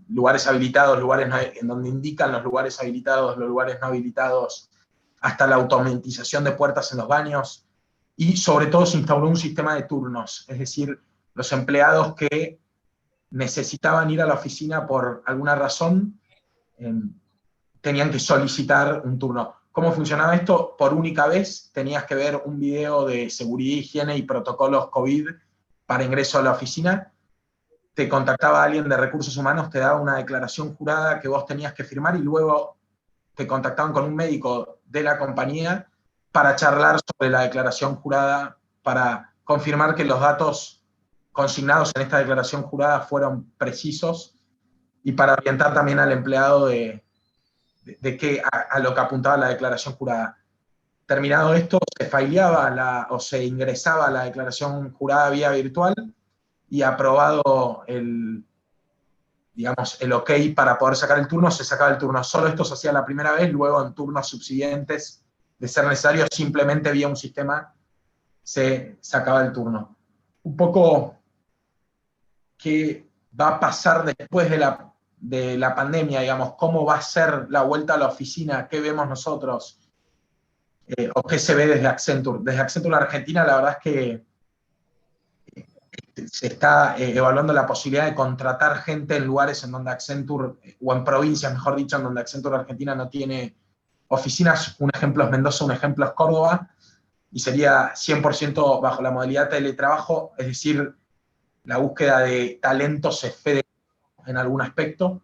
lugares habilitados, lugares en donde indican los lugares habilitados, los lugares no habilitados, hasta la automatización de puertas en los baños, y sobre todo se instauró un sistema de turnos, es decir, los empleados que necesitaban ir a la oficina por alguna razón, tenían que solicitar un turno. ¿Cómo funcionaba esto? Por única vez tenías que ver un video de seguridad, higiene y protocolos COVID para ingreso a la oficina. Te contactaba alguien de recursos humanos, te daba una declaración jurada que vos tenías que firmar, y luego te contactaban con un médico de la compañía para charlar sobre la declaración jurada, para confirmar que los datos consignados en esta declaración jurada fueron precisos, y para orientar también al empleado de qué a lo que apuntaba la declaración jurada. Terminado esto, se faileaba o se ingresaba la declaración jurada vía virtual, y aprobado el OK para poder sacar el turno, se sacaba el turno. Solo esto se hacía la primera vez, luego en turnos subsiguientes, de ser necesario, simplemente vía un sistema se sacaba el turno. Un poco qué va a pasar después de la pandemia, digamos, cómo va a ser la vuelta a la oficina, qué vemos nosotros, o qué se ve desde Accenture. Desde Accenture Argentina, la verdad es que se está evaluando la posibilidad de contratar gente en lugares en donde Accenture, o en provincias, mejor dicho, en donde Accenture Argentina no tiene oficinas. Un ejemplo es Mendoza, un ejemplo es Córdoba, y sería 100% bajo la modalidad de teletrabajo, es decir, la búsqueda de talentos es federal en algún aspecto.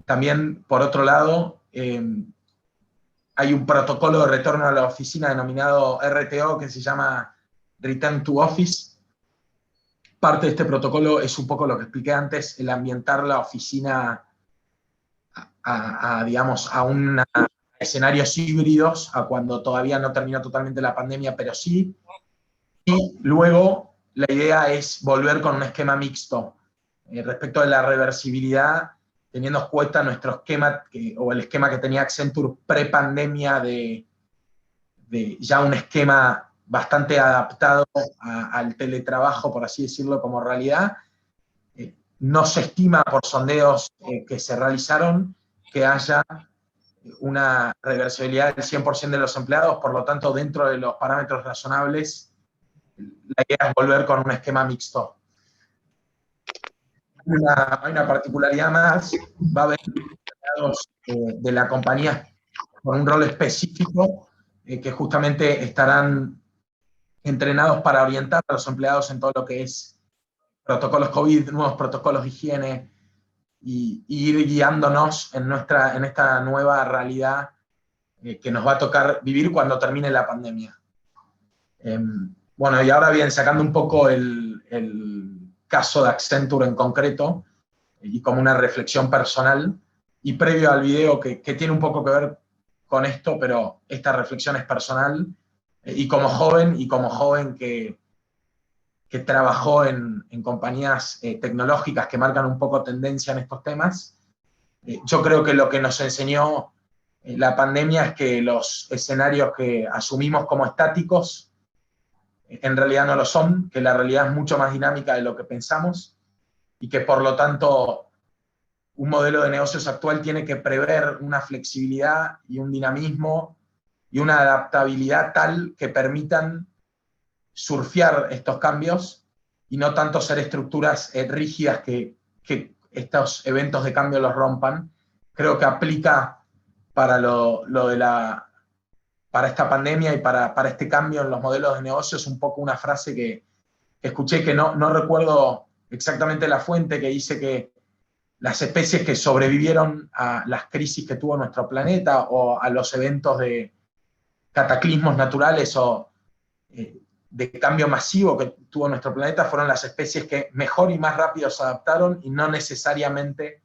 También, por otro lado, hay un protocolo de retorno a la oficina denominado RTO, que se llama Return to Office, parte de este protocolo es un poco lo que expliqué antes, el ambientar la oficina digamos, a escenarios híbridos, a cuando todavía no terminó totalmente la pandemia, pero sí. Y luego la idea es volver con un esquema mixto. Respecto de la reversibilidad, teniendo en cuenta nuestro esquema, o el esquema que tenía Accenture pre-pandemia, de ya un esquema bastante adaptado al teletrabajo, por así decirlo, como realidad. No se estima por sondeos que se realizaron que haya una reversibilidad del 100% de los empleados, por lo tanto, dentro de los parámetros razonables, la idea es volver con un esquema mixto. Hay una particularidad más, va a haber empleados de la compañía con un rol específico que justamente estarán entrenados para orientar a los empleados en todo lo que es protocolos COVID, nuevos protocolos de higiene, y ir guiándonos en esta nueva realidad que nos va a tocar vivir cuando termine la pandemia. Bueno, y ahora bien, sacando un poco el caso de Accenture en concreto, y como una reflexión personal, y previo al video que tiene un poco que ver con esto, pero esta reflexión es personal, y como joven que trabajó en compañías tecnológicas que marcan un poco tendencia en estos temas, yo creo que lo que nos enseñó la pandemia es que los escenarios que asumimos como estáticos en realidad no lo son, que la realidad es mucho más dinámica de lo que pensamos, y que por lo tanto un modelo de negocios actual tiene que prever una flexibilidad y un dinamismo y una adaptabilidad tal que permitan surfear estos cambios y no tanto ser estructuras rígidas que estos eventos de cambio los rompan. Creo que aplica para para esta pandemia y para este cambio en los modelos de negocios un poco una frase que escuché, que no recuerdo exactamente la fuente, que dice que las especies que sobrevivieron a las crisis que tuvo nuestro planeta o a los eventos de cataclismos naturales o de cambio masivo que tuvo nuestro planeta fueron las especies que mejor y más rápido se adaptaron, y no necesariamente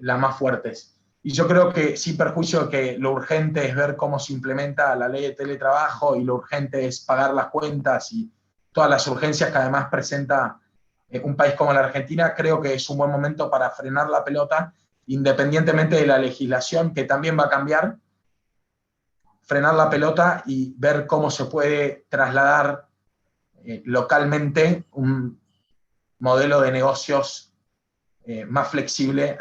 las más fuertes. Y yo creo que, sin perjuicio de que lo urgente es ver cómo se implementa la ley de teletrabajo y lo urgente es pagar las cuentas y todas las urgencias que además presenta un país como la Argentina, creo que es un buen momento para frenar la pelota, independientemente de la legislación, que también va a cambiar, frenar la pelota y ver cómo se puede trasladar localmente un modelo de negocios más flexible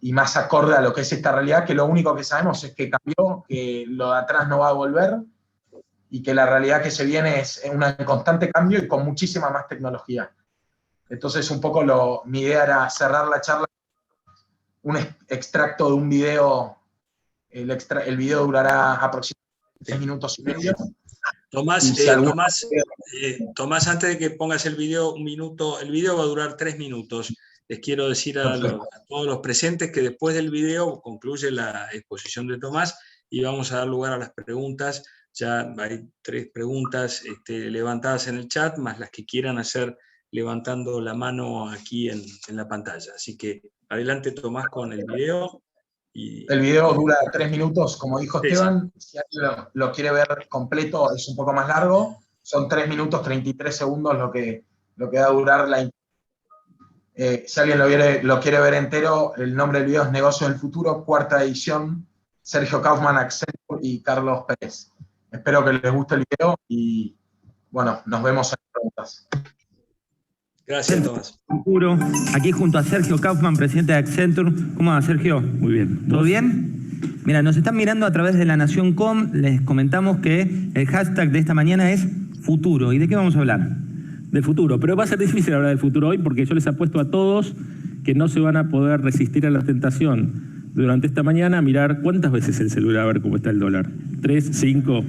y más acorde a lo que es esta realidad, que lo único que sabemos es que cambió, que lo de atrás no va a volver, y que la realidad que se viene es un constante cambio y con muchísima más tecnología. Entonces, un poco mi idea era cerrar la charla, un extracto de un video. El video durará aproximadamente 3 minutos y medio. Tomás, antes de que pongas el video, el video va a durar 3 minutos. Les quiero decir a todos los presentes que después del video concluye la exposición de Tomás y vamos a dar lugar a las preguntas. Ya hay 3 preguntas levantadas en el chat, más las que quieran hacer levantando la mano aquí en la pantalla. Así que adelante, Tomás, con el video. El video dura 3 minutos, como dijo Esteban. Si alguien lo quiere ver completo, es un poco más largo. Son 3 minutos 33 segundos lo que va a durar la. Si alguien lo quiere ver entero, el nombre del video es Negocios del Futuro, 4ª edición, Sergio Kaufman, Accenture y Carlos Pérez. Espero que les guste el video y, bueno, nos vemos en las preguntas. Gracias, Tomás. Aquí junto a Sergio Kaufman, presidente de Accenture. ¿Cómo va, Sergio? Muy bien. ¿Todo bien? Mira, nos están mirando a través de La Nación.com. Les comentamos que el hashtag de esta mañana es futuro. ¿Y de qué vamos a hablar? Del futuro. Pero va a ser difícil hablar del futuro hoy porque yo les apuesto a todos que no se van a poder resistir a la tentación durante esta mañana a mirar cuántas veces el celular, a ver cómo está el dólar. 3, 5...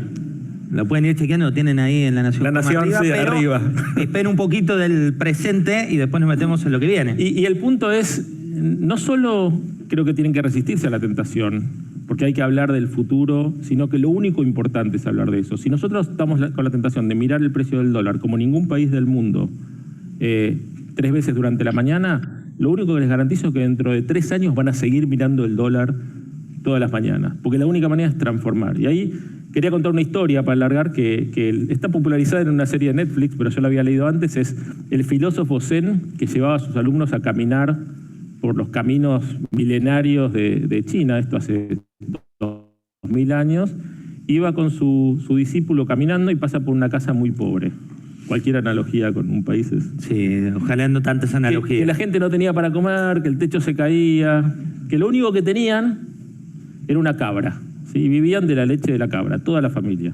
Lo pueden ir chequeando, lo tienen ahí en La Nación. La Nación, sí, arriba. Esperen un poquito del presente y después nos metemos en lo que viene. Y el punto es, no solo creo que tienen que resistirse a la tentación, porque hay que hablar del futuro, sino que lo único importante es hablar de eso. Si nosotros estamos con la tentación de mirar el precio del dólar como ningún país del mundo 3 veces durante la mañana, lo único que les garantizo es que dentro de 3 años van a seguir mirando el dólar todas las mañanas, porque la única manera es transformar. Y ahí quería contar una historia para alargar que está popularizada en una serie de Netflix, pero yo la había leído antes. Es el filósofo Zen que llevaba a sus alumnos a caminar por los caminos milenarios de China, esto hace 2000 años. Iba con su discípulo caminando y pasa por una casa muy pobre. Cualquier analogía con un país es... Sí, ojalá no tantas analogías. Que la gente no tenía para comer, que el techo se caía, que lo único que tenían era una cabra. ¿Sí? Vivían de la leche de la cabra, toda la familia.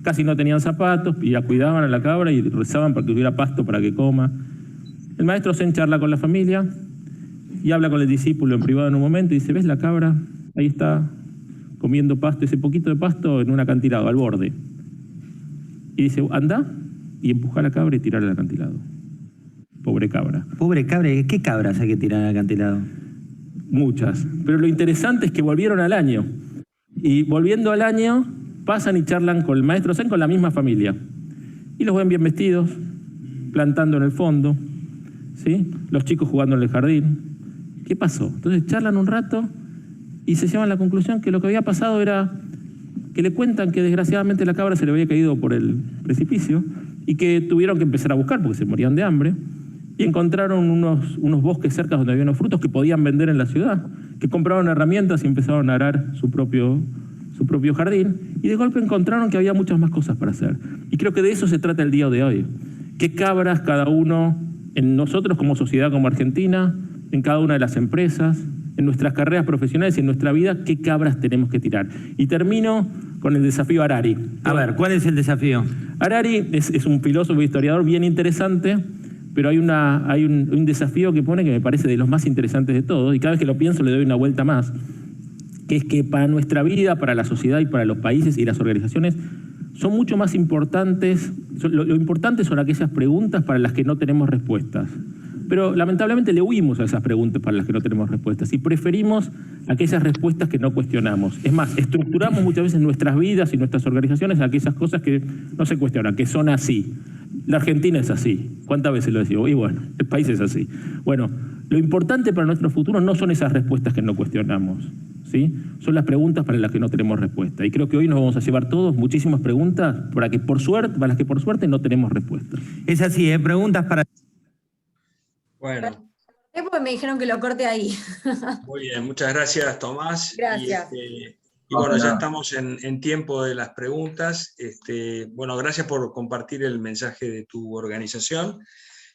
Casi no tenían zapatos, y la cuidaban a la cabra y rezaban para que hubiera pasto para que coma. El maestro Zen charla con la familia y habla con el discípulo en privado en un momento y dice, ¿ves la cabra? Ahí está comiendo pasto, ese poquito de pasto en un acantilado, al borde. Y dice, anda y empuja a la cabra y tirarla al acantilado. Pobre cabra. Pobre cabra, ¿qué cabras hay que tirar al acantilado? Muchas. Pero lo interesante es que volvieron al año. Y volviendo al año, pasan y charlan con el maestro Zen, con la misma familia. Y los ven bien vestidos, plantando en el fondo, ¿sí? Los chicos jugando en el jardín. ¿Qué pasó? Entonces charlan un rato y se llevan a la conclusión que lo que había pasado era que le cuentan que desgraciadamente la cabra se le había caído por el precipicio y que tuvieron que empezar a buscar porque se morían de hambre. Y encontraron unos bosques cerca donde había unos frutos que podían vender en la ciudad, que compraron herramientas y empezaron a arar su propio jardín, y de golpe encontraron que había muchas más cosas para hacer. Y creo que de eso se trata el día de hoy. ¿Qué cabras cada uno, en nosotros como sociedad, como Argentina, en cada una de las empresas, en nuestras carreras profesionales y en nuestra vida, qué cabras tenemos que tirar? Y termino con el desafío Harari. A ver, ¿cuál es el desafío? Harari es un filósofo e historiador bien interesante, pero hay un desafío que pone que me parece de los más interesantes de todos, y cada vez que lo pienso le doy una vuelta más, que es que para nuestra vida, para la sociedad y para los países y las organizaciones, son mucho más importantes, lo importante son aquellas preguntas para las que no tenemos respuestas. Pero lamentablemente le huimos a esas preguntas para las que no tenemos respuestas y preferimos aquellas respuestas que no cuestionamos. Es más, estructuramos muchas veces nuestras vidas y nuestras organizaciones a aquellas cosas que no se cuestionan, que son así. La Argentina es así. ¿Cuántas veces lo decimos? Y bueno, el país es así. Bueno, lo importante para nuestro futuro no son esas respuestas que no cuestionamos, ¿sí? Son las preguntas para las que no tenemos respuesta. Y creo que hoy nos vamos a llevar todos muchísimas preguntas para las que por suerte no tenemos respuestas. Es así, preguntas para... Bueno. Porque me dijeron que lo corte ahí. Muy bien, muchas gracias, Tomás. Gracias. Y bueno, ya estamos en tiempo de las preguntas. Bueno, gracias por compartir el mensaje de tu organización.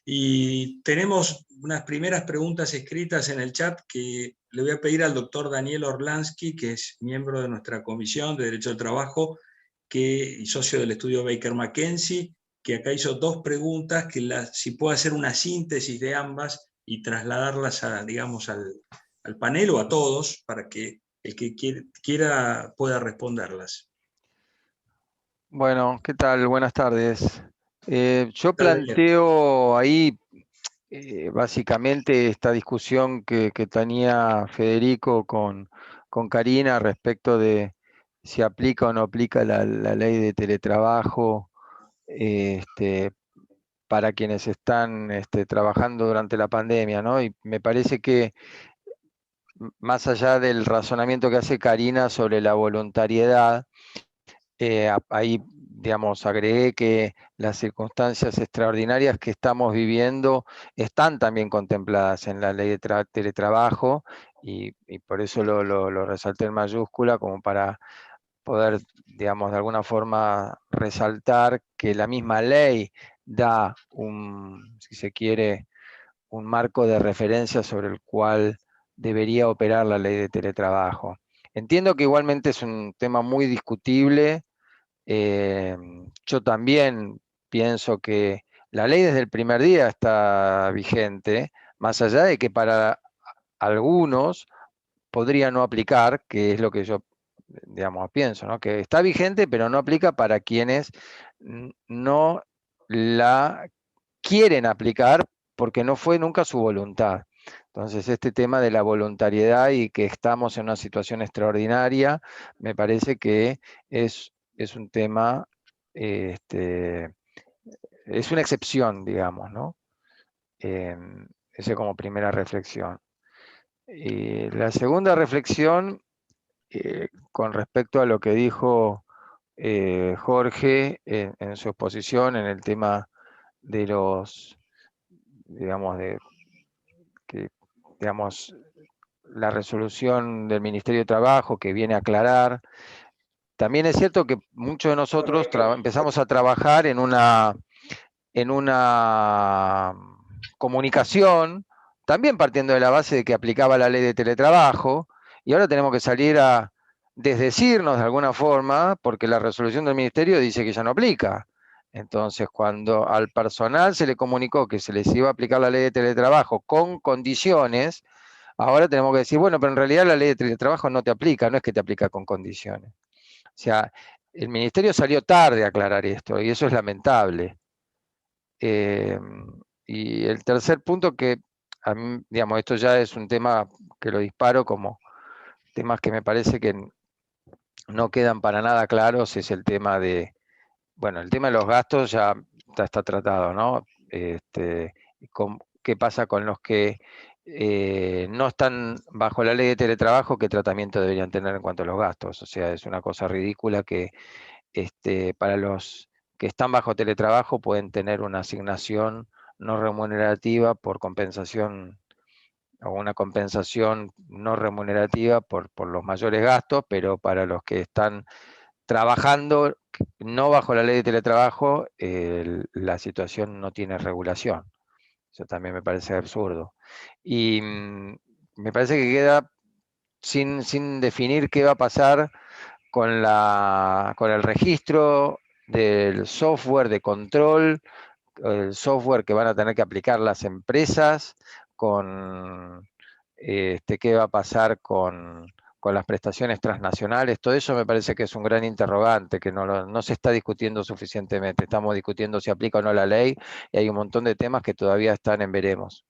Y tenemos unas primeras preguntas escritas en el chat que le voy a pedir al doctor Daniel Orlansky, que es miembro de nuestra Comisión de Derecho del Trabajo y socio del estudio Baker McKenzie, que acá hizo 2 preguntas, que si puede hacer una síntesis de ambas y trasladarlas digamos, al panel o a todos, para que el que quiera pueda responderlas. Bueno, ¿qué tal? Buenas tardes. Yo planteo ahí básicamente esta discusión que tenía Federico con Karina respecto de si aplica o no aplica la ley de teletrabajo para quienes están trabajando durante la pandemia, ¿no? Y me parece que más allá del razonamiento que hace Karina sobre la voluntariedad, ahí, digamos, agregué que las circunstancias extraordinarias que estamos viviendo están también contempladas en la ley de teletrabajo y por eso lo resalté en mayúscula como para poder, digamos, de alguna forma resaltar que la misma ley da si se quiere, un marco de referencia sobre el cual debería operar la ley de teletrabajo. Entiendo que igualmente es un tema muy discutible. Yo también pienso que la ley desde el primer día está vigente, más allá de que para algunos podría no aplicar, que es lo que yo, digamos, pienso, ¿no? Que está vigente, pero no aplica para quienes no la quieren aplicar porque no fue nunca su voluntad. Entonces, este tema de la voluntariedad y que estamos en una situación extraordinaria, me parece que es un tema, es una excepción, digamos, ¿no? Esa como primera reflexión. Y la segunda reflexión, con respecto a lo que dijo Jorge en su exposición en el tema de los, digamos, la resolución del Ministerio de Trabajo que viene a aclarar. También es cierto que muchos de nosotros empezamos a trabajar en una comunicación, también partiendo de la base de que aplicaba la ley de teletrabajo, y ahora tenemos que salir a desdecirnos de alguna forma, porque la resolución del Ministerio dice que ya no aplica. Entonces, cuando al personal se le comunicó que se les iba a aplicar la ley de teletrabajo con condiciones, ahora tenemos que decir, bueno, pero en realidad la ley de teletrabajo no te aplica, no es que te aplica con condiciones. O sea, el Ministerio salió tarde a aclarar esto, y eso es lamentable. Y el tercer punto que, a mí, digamos, esto ya es un tema que lo disparo como temas que me parece que no quedan para nada claros, es el tema de, bueno, el tema de los gastos ya está tratado, ¿no? ¿Qué pasa con los que no están bajo la ley de teletrabajo? ¿Qué tratamiento deberían tener en cuanto a los gastos? O sea, es una cosa ridícula que para los que están bajo teletrabajo pueden tener una asignación no remunerativa por compensación, o una compensación no remunerativa por los mayores gastos, pero para los que están trabajando no bajo la ley de teletrabajo, la situación no tiene regulación. Eso también me parece absurdo. Y me parece que queda sin definir qué va a pasar con el registro del software de control, el software que van a tener que aplicar las empresas, con qué va a pasar con las prestaciones transnacionales. Todo eso me parece que es un gran interrogante, que no se está discutiendo suficientemente. Estamos discutiendo si aplica o no la ley, y hay un montón de temas que todavía están en veremos.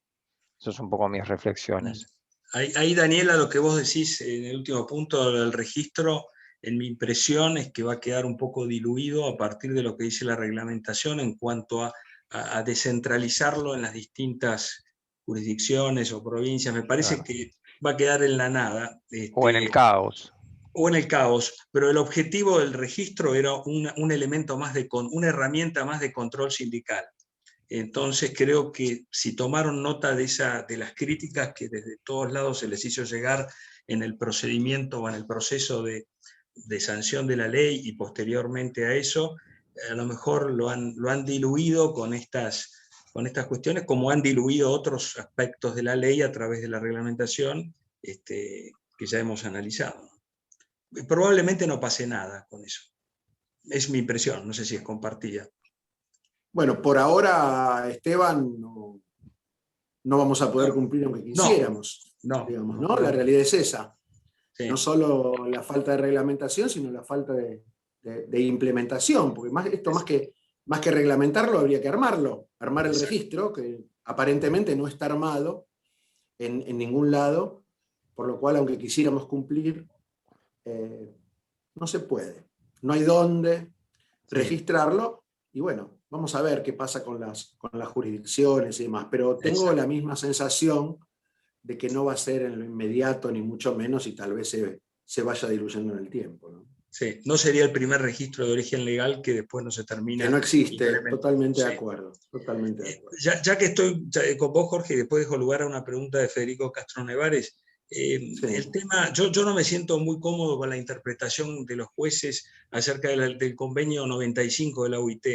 Eso es un poco mis reflexiones. Ahí, Daniela, lo que vos decís en el último punto del registro, en mi impresión es que va a quedar un poco diluido a partir de lo que dice la reglamentación en cuanto a descentralizarlo en las distintas jurisdicciones o provincias. Me parece que va a quedar en la nada. O en el caos. O en el caos, pero el objetivo del registro era un elemento más una herramienta más de control sindical. Entonces creo que si tomaron nota de las críticas que desde todos lados se les hizo llegar en el procedimiento o en el proceso de sanción de la ley y posteriormente a eso, a lo mejor lo han diluido con estas cuestiones, como han diluido otros aspectos de la ley a través de la reglamentación que ya hemos analizado. Probablemente no pase nada con eso. Es mi impresión, no sé si es compartida. Bueno, por ahora, Esteban, no vamos a poder cumplir lo que quisiéramos. Digamos, ¿no? La realidad es esa. Sí. No solo la falta de reglamentación, sino la falta de implementación, porque esto más que reglamentarlo, habría que armarlo. Armar el registro, que aparentemente no está armado en ningún lado, por lo cual, aunque quisiéramos cumplir, no se puede. No hay dónde registrarlo, y bueno, vamos a ver qué pasa con las jurisdicciones y demás, pero tengo la misma sensación de que no va a ser en lo inmediato, ni mucho menos, y tal vez se vaya diluyendo en el tiempo, ¿no? Sí, no sería el primer registro de origen legal que después no se termina. Que no existe, totalmente de acuerdo. Totalmente de acuerdo. Ya que estoy con vos, Jorge, después dejo lugar a una pregunta de Federico Castro Nevares. Sí. El tema, yo no me siento muy cómodo con la interpretación de los jueces acerca del convenio 95 de la OIT.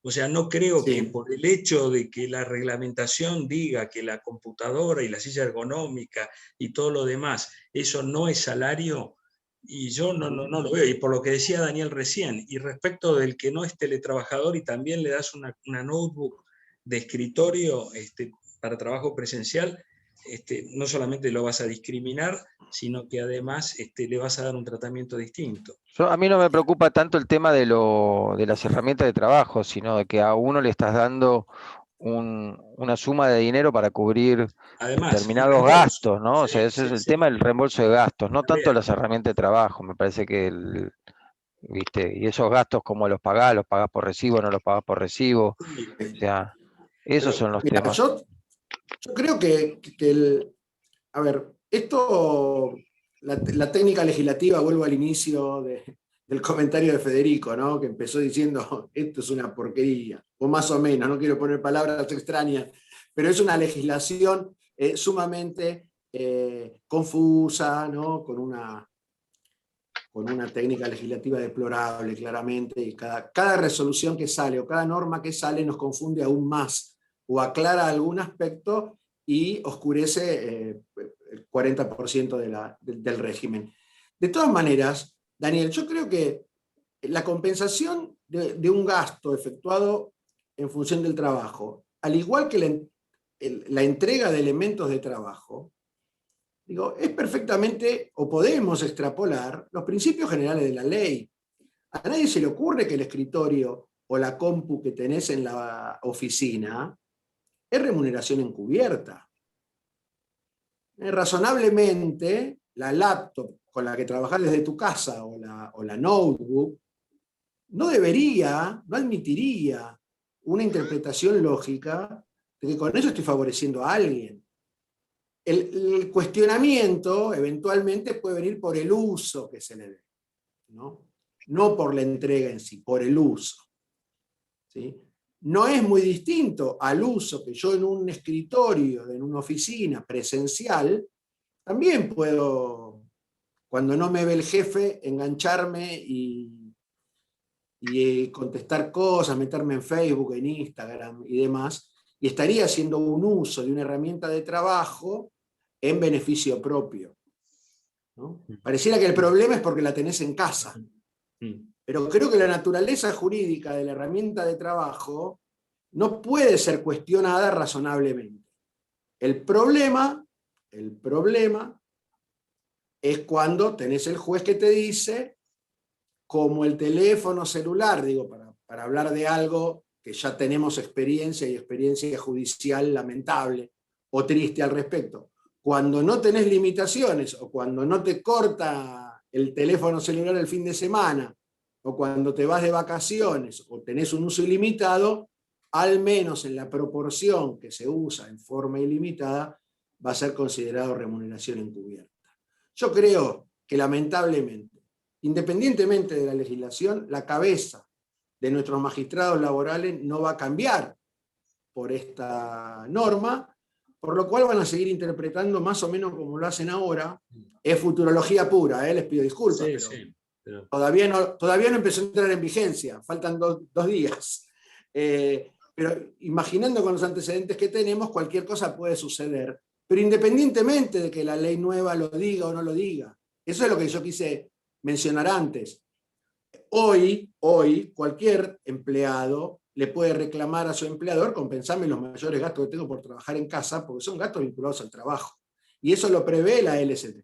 O sea, no creo que por el hecho de que la reglamentación diga que la computadora y la silla ergonómica y todo lo demás, eso no es salario, y yo no lo veo. Y por lo que decía Daniel recién, y respecto del que no es teletrabajador y también le das una notebook de escritorio para trabajo presencial, no solamente lo vas a discriminar, sino que además le vas a dar un tratamiento distinto. A mí no me preocupa tanto el tema de las herramientas de trabajo, sino de que a uno le estás dando una suma de dinero para cubrir Además, determinados gastos, ¿no? O sí, sea, ese es el sí. tema del reembolso de gastos, no tanto También. las herramientas de trabajo. Me parece que ¿viste? Y esos gastos, como los pagás por recibo, no los pagás por recibo. Sí. O sea, esos son los Mira, temas. yo creo que a ver, esto, la técnica legislativa, vuelvo al inicio del comentario de Federico, ¿no? Que empezó diciendo, esto es una porquería, o más o menos, no quiero poner palabras extrañas, pero es una legislación sumamente confusa, ¿no? Con una técnica legislativa deplorable, claramente, y cada resolución que sale o cada norma que sale nos confunde aún más, o aclara algún aspecto y oscurece el 40% del régimen. De todas maneras, Daniel, yo creo que la compensación de un gasto efectuado en función del trabajo, al igual que la entrega de elementos de trabajo, digo, es perfectamente, o podemos extrapolar, los principios generales de la ley. A nadie se le ocurre que el escritorio o la compu que tenés en la oficina es remuneración encubierta. Razonablemente, la laptop con la que trabajás desde tu casa o la notebook no admitiría una interpretación lógica de que con eso estoy favoreciendo a alguien. El cuestionamiento eventualmente puede venir por el uso que se le dé, no por la entrega en sí, por el uso. ¿Sí? No es muy distinto al uso que yo en un escritorio, en una oficina presencial, también puedo, cuando no me ve el jefe, engancharme y contestar cosas, meterme en Facebook, en Instagram y demás, y estaría haciendo un uso de una herramienta de trabajo en beneficio propio, ¿no? Pareciera que el problema es porque la tenés en casa, pero creo que la naturaleza jurídica de la herramienta de trabajo no puede ser cuestionada razonablemente. El problema es cuando tenés el juez que te dice, como el teléfono celular, digo, para hablar de algo que ya tenemos experiencia y experiencia judicial lamentable o triste al respecto. Cuando no tenés limitaciones o cuando no te corta el teléfono celular el fin de semana o cuando te vas de vacaciones o tenés un uso ilimitado, al menos en la proporción que se usa en forma ilimitada, va a ser considerado remuneración encubierta. Yo creo que lamentablemente, independientemente de la legislación, la cabeza de nuestros magistrados laborales no va a cambiar por esta norma, por lo cual van a seguir interpretando más o menos como lo hacen ahora. Es futurología pura, les pido disculpas, pero todavía no empezó a entrar en vigencia, faltan dos días. Pero imaginando con los antecedentes que tenemos, cualquier cosa puede suceder. Pero independientemente de que la ley nueva lo diga o no lo diga, eso es lo que yo quise mencionar antes. Hoy, cualquier empleado le puede reclamar a su empleador, compensarme los mayores gastos que tengo por trabajar en casa, porque son gastos vinculados al trabajo. Y eso lo prevé la LST.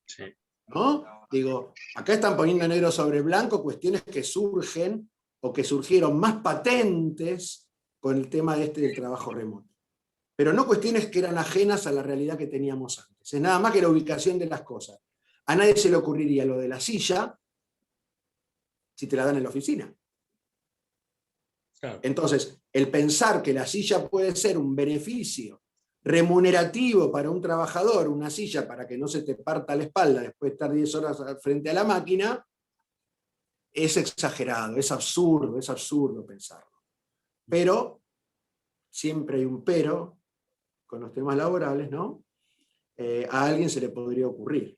Sí. ¿No? Digo, acá están poniendo negro sobre blanco cuestiones que surgen o que surgieron más patentes con el tema del trabajo remoto. Pero no cuestiones que eran ajenas a la realidad que teníamos antes. Es nada más que la ubicación de las cosas. A nadie se le ocurriría lo de la silla si te la dan en la oficina. Claro. Entonces, el pensar que la silla puede ser un beneficio remunerativo para un trabajador, una silla para que no se te parta la espalda después de estar 10 horas frente a la máquina, es exagerado, es absurdo pensarlo. Pero, siempre hay un pero con los temas laborales, ¿no? A alguien se le podría ocurrir.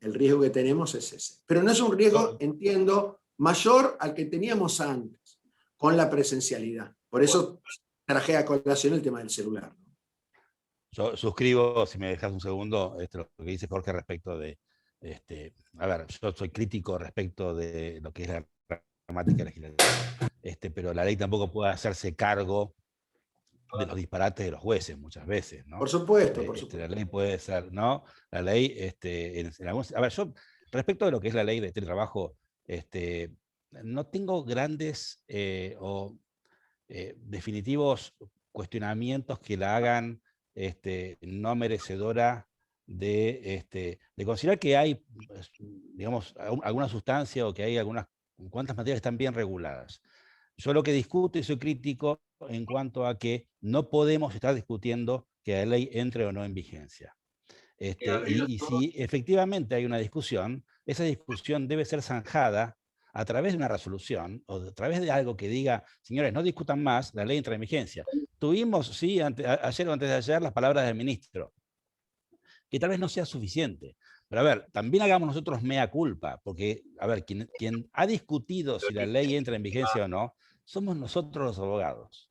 El riesgo que tenemos es ese. Pero no es un riesgo, entiendo, mayor al que teníamos antes, con la presencialidad. Por eso traje a colación el tema del celular. Yo suscribo, si me dejas un segundo, lo que dice Jorge respecto de, a ver, yo soy crítico respecto de lo que es la gramática legislativa, pero la ley tampoco puede hacerse cargo de los disparates de los jueces muchas veces, ¿no? Por supuesto, por supuesto. La ley puede ser, ¿no? La ley, en algunos, a ver, yo, respecto de lo que es la ley de teletrabajo, no tengo grandes, definitivos cuestionamientos que la hagan no merecedora de considerar que hay, digamos, alguna sustancia o que hay algunas cuantas materias que están bien reguladas. Yo lo que discuto y soy crítico en cuanto a que no podemos estar discutiendo que la ley entre o no en vigencia. Y si efectivamente hay una discusión, esa discusión debe ser zanjada a través de una resolución o a través de algo que diga, señores, no discutan más, la ley entra en vigencia. Tuvimos, sí, ayer o antes de ayer, las palabras del ministro, que tal vez no sea suficiente. Pero a ver, también hagamos nosotros mea culpa, porque, a ver, quien ha discutido si la ley entra en vigencia o no, somos nosotros los abogados.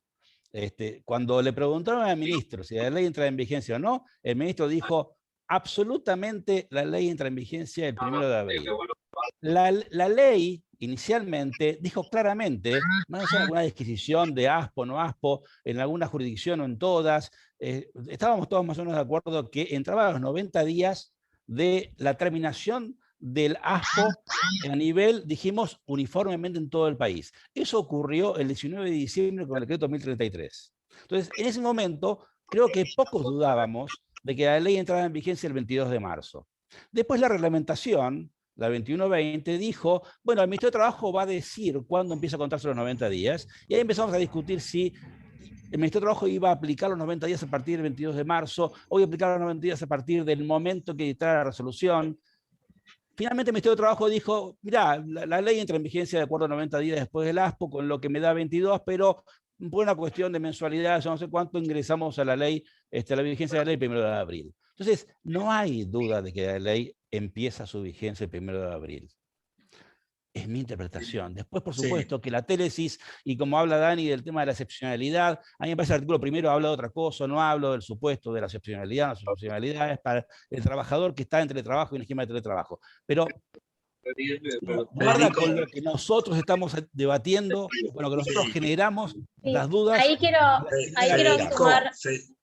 Cuando le preguntaron al ministro si la ley entra en vigencia o no, el ministro dijo, absolutamente la ley entra en vigencia el 1 de abril. La ley inicialmente dijo claramente, no es alguna disquisición de ASPO, no ASPO, en alguna jurisdicción o en todas, estábamos todos más o menos de acuerdo que entraba a los 90 días de la terminación del ASPO a nivel, dijimos, uniformemente en todo el país. Eso ocurrió el 19 de diciembre con el decreto 1033. Entonces, en ese momento, creo que pocos dudábamos de que la ley entrara en vigencia el 22 de marzo. Después la reglamentación, la 2120, dijo, bueno, el Ministerio de Trabajo va a decir cuándo empieza a contarse los 90 días, y ahí empezamos a discutir si el Ministerio de Trabajo iba a aplicar los 90 días a partir del 22 de marzo, o iba a aplicar los 90 días a partir del momento que dictara la resolución. Finalmente el Ministerio de Trabajo dijo, mirá, la ley entra en vigencia de acuerdo a 90 días después del ASPO, con lo que me da 22, pero por una cuestión de mensualidad, yo no sé cuánto ingresamos a la ley, a la vigencia de la ley el 1 de abril. Entonces, no hay duda de que la ley empieza su vigencia el 1 de abril. Es mi interpretación. Después, por supuesto, que la télesis, y como habla Dani del tema de la excepcionalidad, a mí me parece que el artículo primero habla de otra cosa, no hablo del supuesto de la excepcionalidad. La excepcionalidad es para el trabajador que está en teletrabajo y en esquema de teletrabajo. Pero guarda con lo que nosotros estamos debatiendo, con lo que nosotros generamos las dudas. Ahí quiero sumar.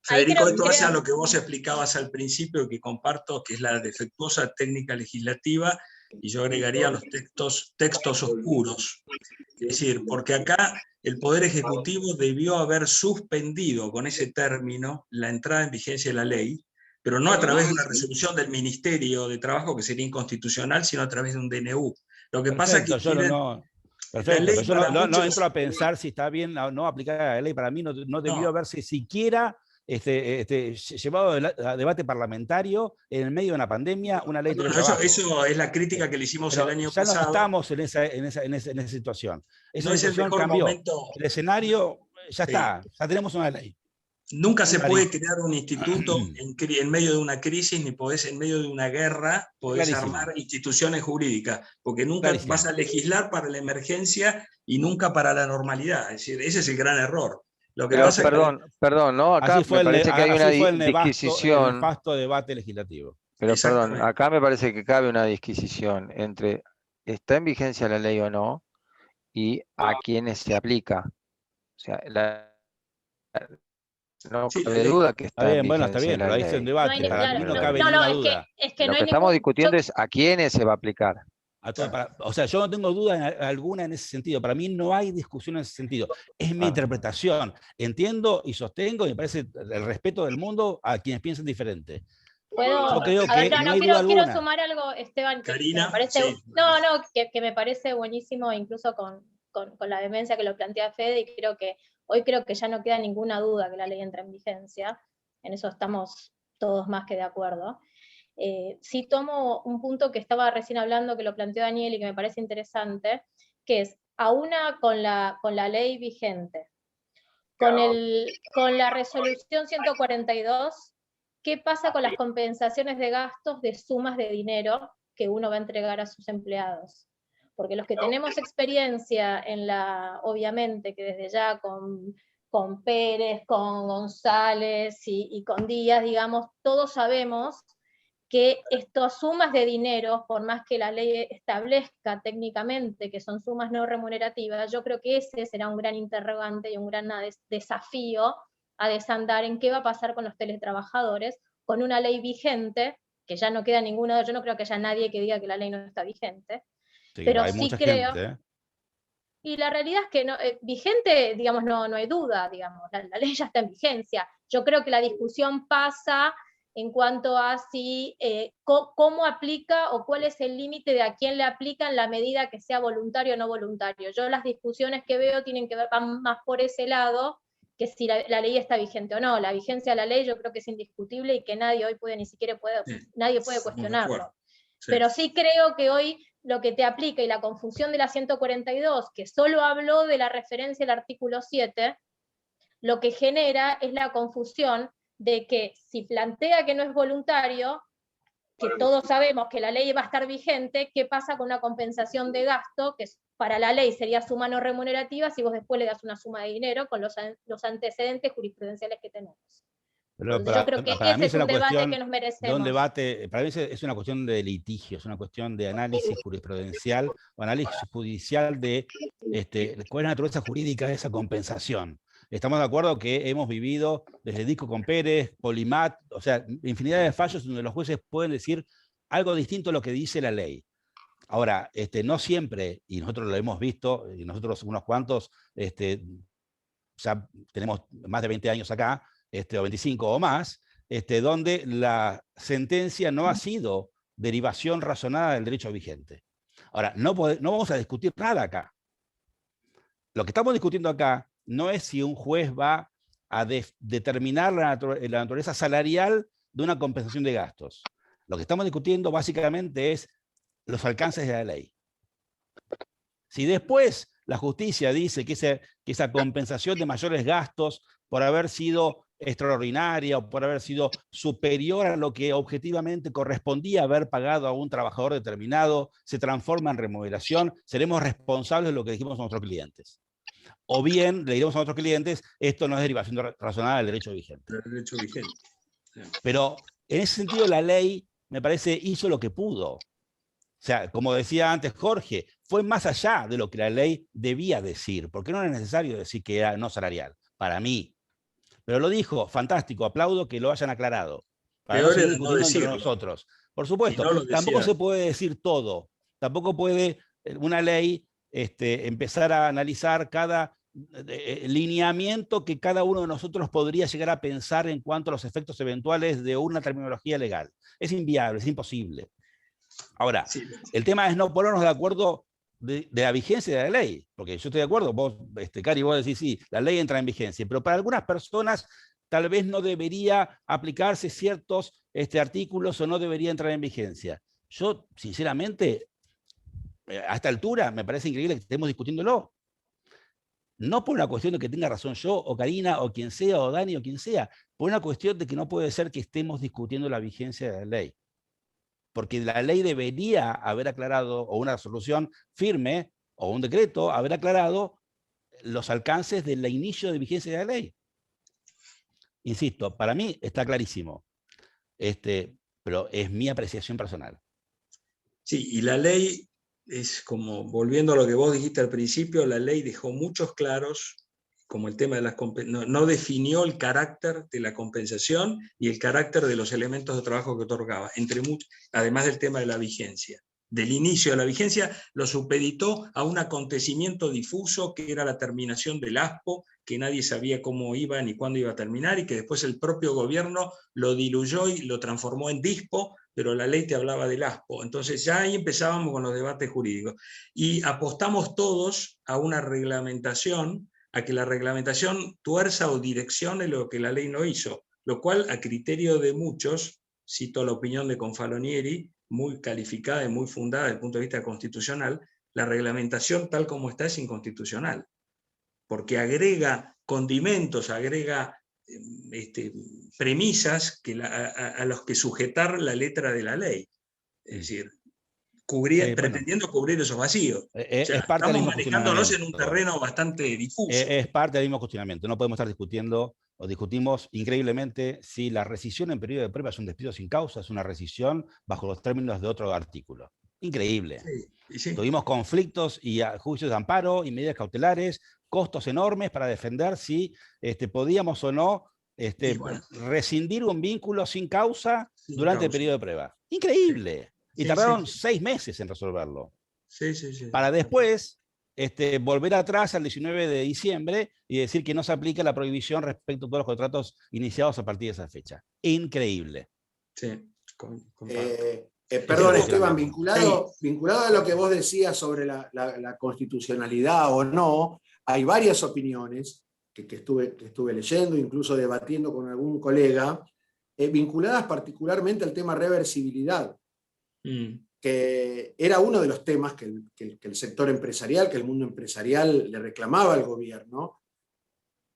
Federico, esto hace a lo que vos explicabas al principio, que comparto, que es la defectuosa técnica legislativa, y yo agregaría los textos oscuros. Es decir, porque acá el Poder Ejecutivo debió haber suspendido con ese término la entrada en vigencia de la ley, pero no a través de una resolución del Ministerio de Trabajo, que sería inconstitucional, sino a través de un DNU. Lo que pasa es que Perfecto, yo no entro a pensar si está bien o no aplicar la ley. Para mí no debió haberse siquiera llevado a debate parlamentario en el medio de una pandemia, una ley de teletrabajo. Eso es la crítica que le hicimos el año pasado. Ya no estamos en esa situación. Esa situación cambió. Momento. El escenario ya está, ya tenemos una ley. Nunca se puede crear un instituto en medio de una crisis, ni podés en medio de una guerra, podés armar instituciones jurídicas, porque nunca vas a legislar para la emergencia y nunca para la normalidad. Es decir, ese es el gran error. Lo que pasa perdón, ¿no? Acá me parece que hay una disquisición. El nefasto debate legislativo. Pero perdón, acá me parece que cabe una disquisición entre ¿está en vigencia la ley o no? Y a quiénes se aplica. O sea, no cabe duda que está bien, bueno, está bien, pero ahí es un debate. Para mí no cabe ninguna duda. Lo que estamos discutiendo es a quiénes se va a aplicar. O sea, yo no tengo duda alguna en ese sentido. Para mí no hay discusión en ese sentido. Es mi interpretación. Entiendo y sostengo, y me parece el respeto del mundo a quienes piensan diferente. Yo creo que quiero sumar algo, Esteban, Karina, que me parece, que me parece buenísimo, incluso con la vehemencia que lo plantea Fede, y hoy creo que ya no queda ninguna duda que la ley entra en vigencia. En eso estamos todos más que de acuerdo. Sí tomo un punto que estaba recién hablando, que lo planteó Daniel y que me parece interesante, que es, aúna con la ley vigente, con la resolución 142, ¿qué pasa con las compensaciones de gastos de sumas de dinero que uno va a entregar a sus empleados? Porque los que tenemos experiencia obviamente que desde ya con Pérez, con González y con Díaz, digamos, todos sabemos que estas sumas de dinero, por más que la ley establezca técnicamente que son sumas no remunerativas, yo creo que ese será un gran interrogante y un gran desafío a desandar en qué va a pasar con los teletrabajadores, con una ley vigente, que ya no queda ninguna, yo no creo que haya nadie que diga que la ley no está vigente, pero sí creo... Y la realidad es que no, vigente, digamos, no hay duda, digamos, la ley ya está en vigencia. Yo creo que la discusión pasa en cuanto a si, cómo aplica o cuál es el límite de a quién le aplica en la medida que sea voluntario o no voluntario. Yo las discusiones que veo tienen que ver más por ese lado, que si la ley está vigente o no. La vigencia de la ley yo creo que es indiscutible y que nadie hoy puede, nadie puede cuestionarlo. Sí. Pero sí creo que hoy lo que te aplica y la confusión de la 142, que solo habló de la referencia al artículo 7, lo que genera es la confusión de que si plantea que no es voluntario, que todos sabemos que la ley va a estar vigente, ¿qué pasa con una compensación de gasto que para la ley sería suma no remunerativa si vos después le das una suma de dinero con los antecedentes jurisprudenciales que tenemos? Pero yo creo que ese es un debate que nos merecemos. Un debate, para mí es una cuestión de litigio, es una cuestión de análisis jurisprudencial o análisis judicial de cuál es la naturaleza jurídica de esa compensación. Estamos de acuerdo que hemos vivido desde Disco con Pérez, Polimat, o sea, infinidad de fallos donde los jueces pueden decir algo distinto a lo que dice la ley. Ahora, no siempre, y nosotros lo hemos visto, y nosotros unos cuantos, ya tenemos más de 20 años acá, o 25 o más, donde la sentencia no ha sido derivación razonada del derecho vigente. Ahora, no vamos a discutir nada acá. Lo que estamos discutiendo acá no es si un juez va a determinar la naturaleza salarial de una compensación de gastos. Lo que estamos discutiendo básicamente es los alcances de la ley. Si después la justicia dice que esa compensación de mayores gastos por haber sido extraordinaria o por haber sido superior a lo que objetivamente correspondía haber pagado a un trabajador determinado, se transforma en remuneración, seremos responsables de lo que dijimos a nuestros clientes. O bien le diremos a nuestros clientes, esto no es derivación razonada del derecho vigente. El derecho vigente. Pero en ese sentido la ley, me parece, hizo lo que pudo. O sea, como decía antes Jorge, fue más allá de lo que la ley debía decir, porque no era necesario decir que era no salarial, para mí. Pero lo dijo, fantástico, aplaudo que lo hayan aclarado. Para peor es no decirlo. Nosotros. Por supuesto, no tampoco se puede decir todo. Tampoco puede una ley empezar a analizar cada lineamiento que cada uno de nosotros podría llegar a pensar en cuanto a los efectos eventuales de una terminología legal. Es inviable, es imposible. Ahora, sí, el tema es no ponernos de acuerdo de la vigencia de la ley, porque yo estoy de acuerdo, vos, Cari, vos decís, sí, la ley entra en vigencia, pero para algunas personas tal vez no debería aplicarse ciertos artículos o no debería entrar en vigencia. Yo, sinceramente, a esta altura me parece increíble que estemos discutiéndolo. No por una cuestión de que tenga razón yo, o Karina, o quien sea, o Dani, o quien sea, por una cuestión de que no puede ser que estemos discutiendo la vigencia de la ley. Porque la ley debería haber aclarado, o una resolución firme, o un decreto, haber aclarado los alcances del inicio de vigencia de la ley. Insisto, para mí está clarísimo, pero es mi apreciación personal. Sí, y la ley es como, volviendo a lo que vos dijiste al principio, la ley dejó muchos claros, como el tema de las no definió el carácter de la compensación y el carácter de los elementos de trabajo que otorgaba, además del tema de la vigencia. Del inicio de la vigencia lo supeditó a un acontecimiento difuso que era la terminación del ASPO, que nadie sabía cómo iba ni cuándo iba a terminar, y que después el propio gobierno lo diluyó y lo transformó en DISPO, pero la ley te hablaba del ASPO. Entonces ya ahí empezábamos con los debates jurídicos. Y apostamos todos a una reglamentación, a que la reglamentación tuerza o direccione lo que la ley no hizo, lo cual a criterio de muchos, cito la opinión de Confalonieri, muy calificada y muy fundada desde el punto de vista constitucional, la reglamentación tal como está es inconstitucional, porque agrega condimentos, agrega premisas a los que sujetar la letra de la ley. Es decir, pretendiendo cubrir esos vacíos. Estamos manejándonos en un terreno bastante difuso. Es parte del mismo cuestionamiento. No podemos estar discutiendo, o discutimos increíblemente, si la rescisión en periodo de prueba es un despido sin causa, es una rescisión bajo los términos de otro artículo. Increíble. Sí. Tuvimos conflictos y juicios de amparo y medidas cautelares, costos enormes para defender si podíamos o no rescindir un vínculo sin causa durante el periodo de prueba. Increíble. Y tardaron 6 meses en resolverlo. Sí. Para después volver atrás al 19 de diciembre y decir que no se aplica la prohibición respecto a todos los contratos iniciados a partir de esa fecha. Increíble. Sí. Perdón, Esteban, vinculado a lo que vos decías sobre la constitucionalidad o no, hay varias opiniones que estuve leyendo, incluso debatiendo con algún colega, vinculadas particularmente al tema reversibilidad, que era uno de los temas que el sector empresarial, que el mundo empresarial le reclamaba al gobierno,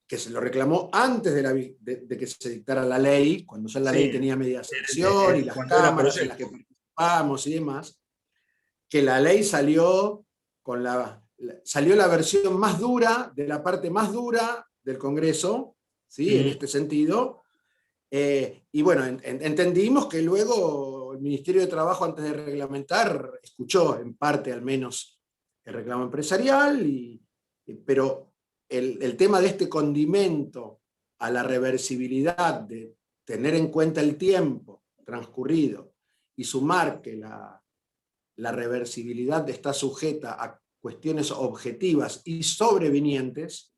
que se lo reclamó antes de que se dictara la ley, cuando ya la ley tenía media sanción y las cámaras en las que participamos y demás, que la ley salió la versión más dura, de la parte más dura del Congreso, ¿sí? En este sentido. Y bueno, entendimos que luego el Ministerio de Trabajo, antes de reglamentar, escuchó en parte al menos el reclamo empresarial, pero el tema de este condimento a la reversibilidad, de tener en cuenta el tiempo transcurrido y sumar que la reversibilidad está sujeta a cuestiones objetivas y sobrevinientes,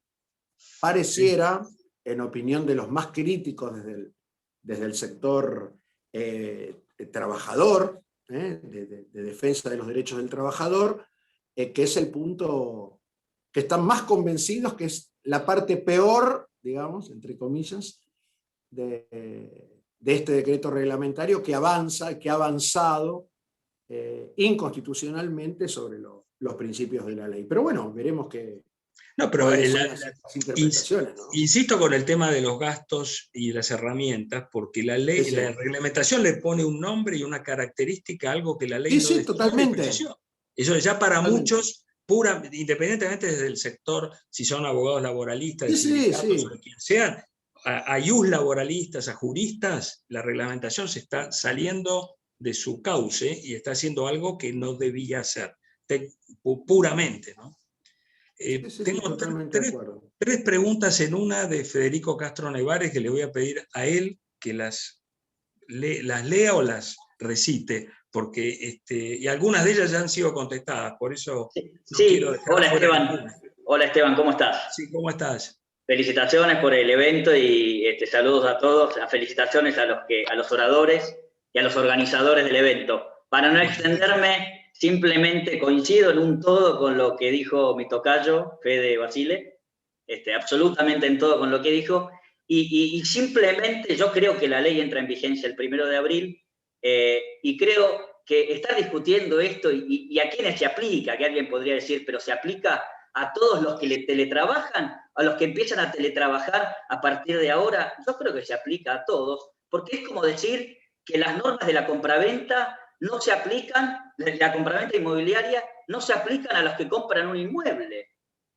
pareciera, en opinión de los más críticos desde el sector trabajador, de defensa de los derechos del trabajador, que es el punto que están más convencidos que es la parte peor, digamos, entre comillas, de este decreto reglamentario que avanza, que ha avanzado inconstitucionalmente sobre los principios de la ley. Pero bueno, veremos que... No, pero las interpretaciones, ¿no? Insisto con el tema de los gastos y las herramientas, porque la ley, la reglamentación le pone un nombre y una característica a algo que la ley no define. Totalmente. Eso ya para muchos, independientemente desde el sector, si son abogados laboralistas, sindicatos o quien sean, a laboralistas, a juristas, la reglamentación se está saliendo de su cauce y está haciendo algo que no debía hacer, puramente, ¿no? Tengo tres preguntas en una de Federico Castro Nevares que le voy a pedir a él que las lea o las recite, porque y algunas de ellas ya han sido contestadas, por eso no quiero dejar. Hola Esteban. Hola Esteban, ¿cómo estás? Sí, ¿cómo estás? Felicitaciones por el evento y saludos a todos, felicitaciones a los oradores y a los organizadores del evento. Para no extenderme, simplemente coincido en un todo con lo que dijo mi tocayo, Fede Basile, absolutamente en todo con lo que dijo, y simplemente yo creo que la ley entra en vigencia el 1 de abril, y creo que estar discutiendo esto, y a quiénes se aplica, que alguien podría decir, pero se aplica a todos los que teletrabajan, a los que empiezan a teletrabajar a partir de ahora, yo creo que se aplica a todos, porque es como decir que las normas de la compraventa no se aplican, la compraventa inmobiliaria no se aplican a los que compran un inmueble.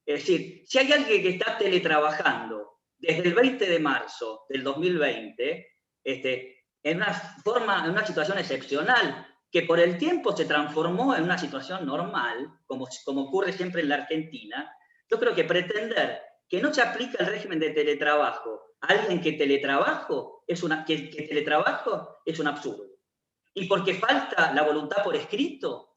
Es decir, si hay alguien que está teletrabajando desde el 20 de marzo del 2020, en una situación excepcional, que por el tiempo se transformó en una situación normal, como ocurre siempre en la Argentina, yo creo que pretender que no se aplica el régimen de teletrabajo a alguien que teletrabajo es un absurdo. Y porque falta la voluntad por escrito,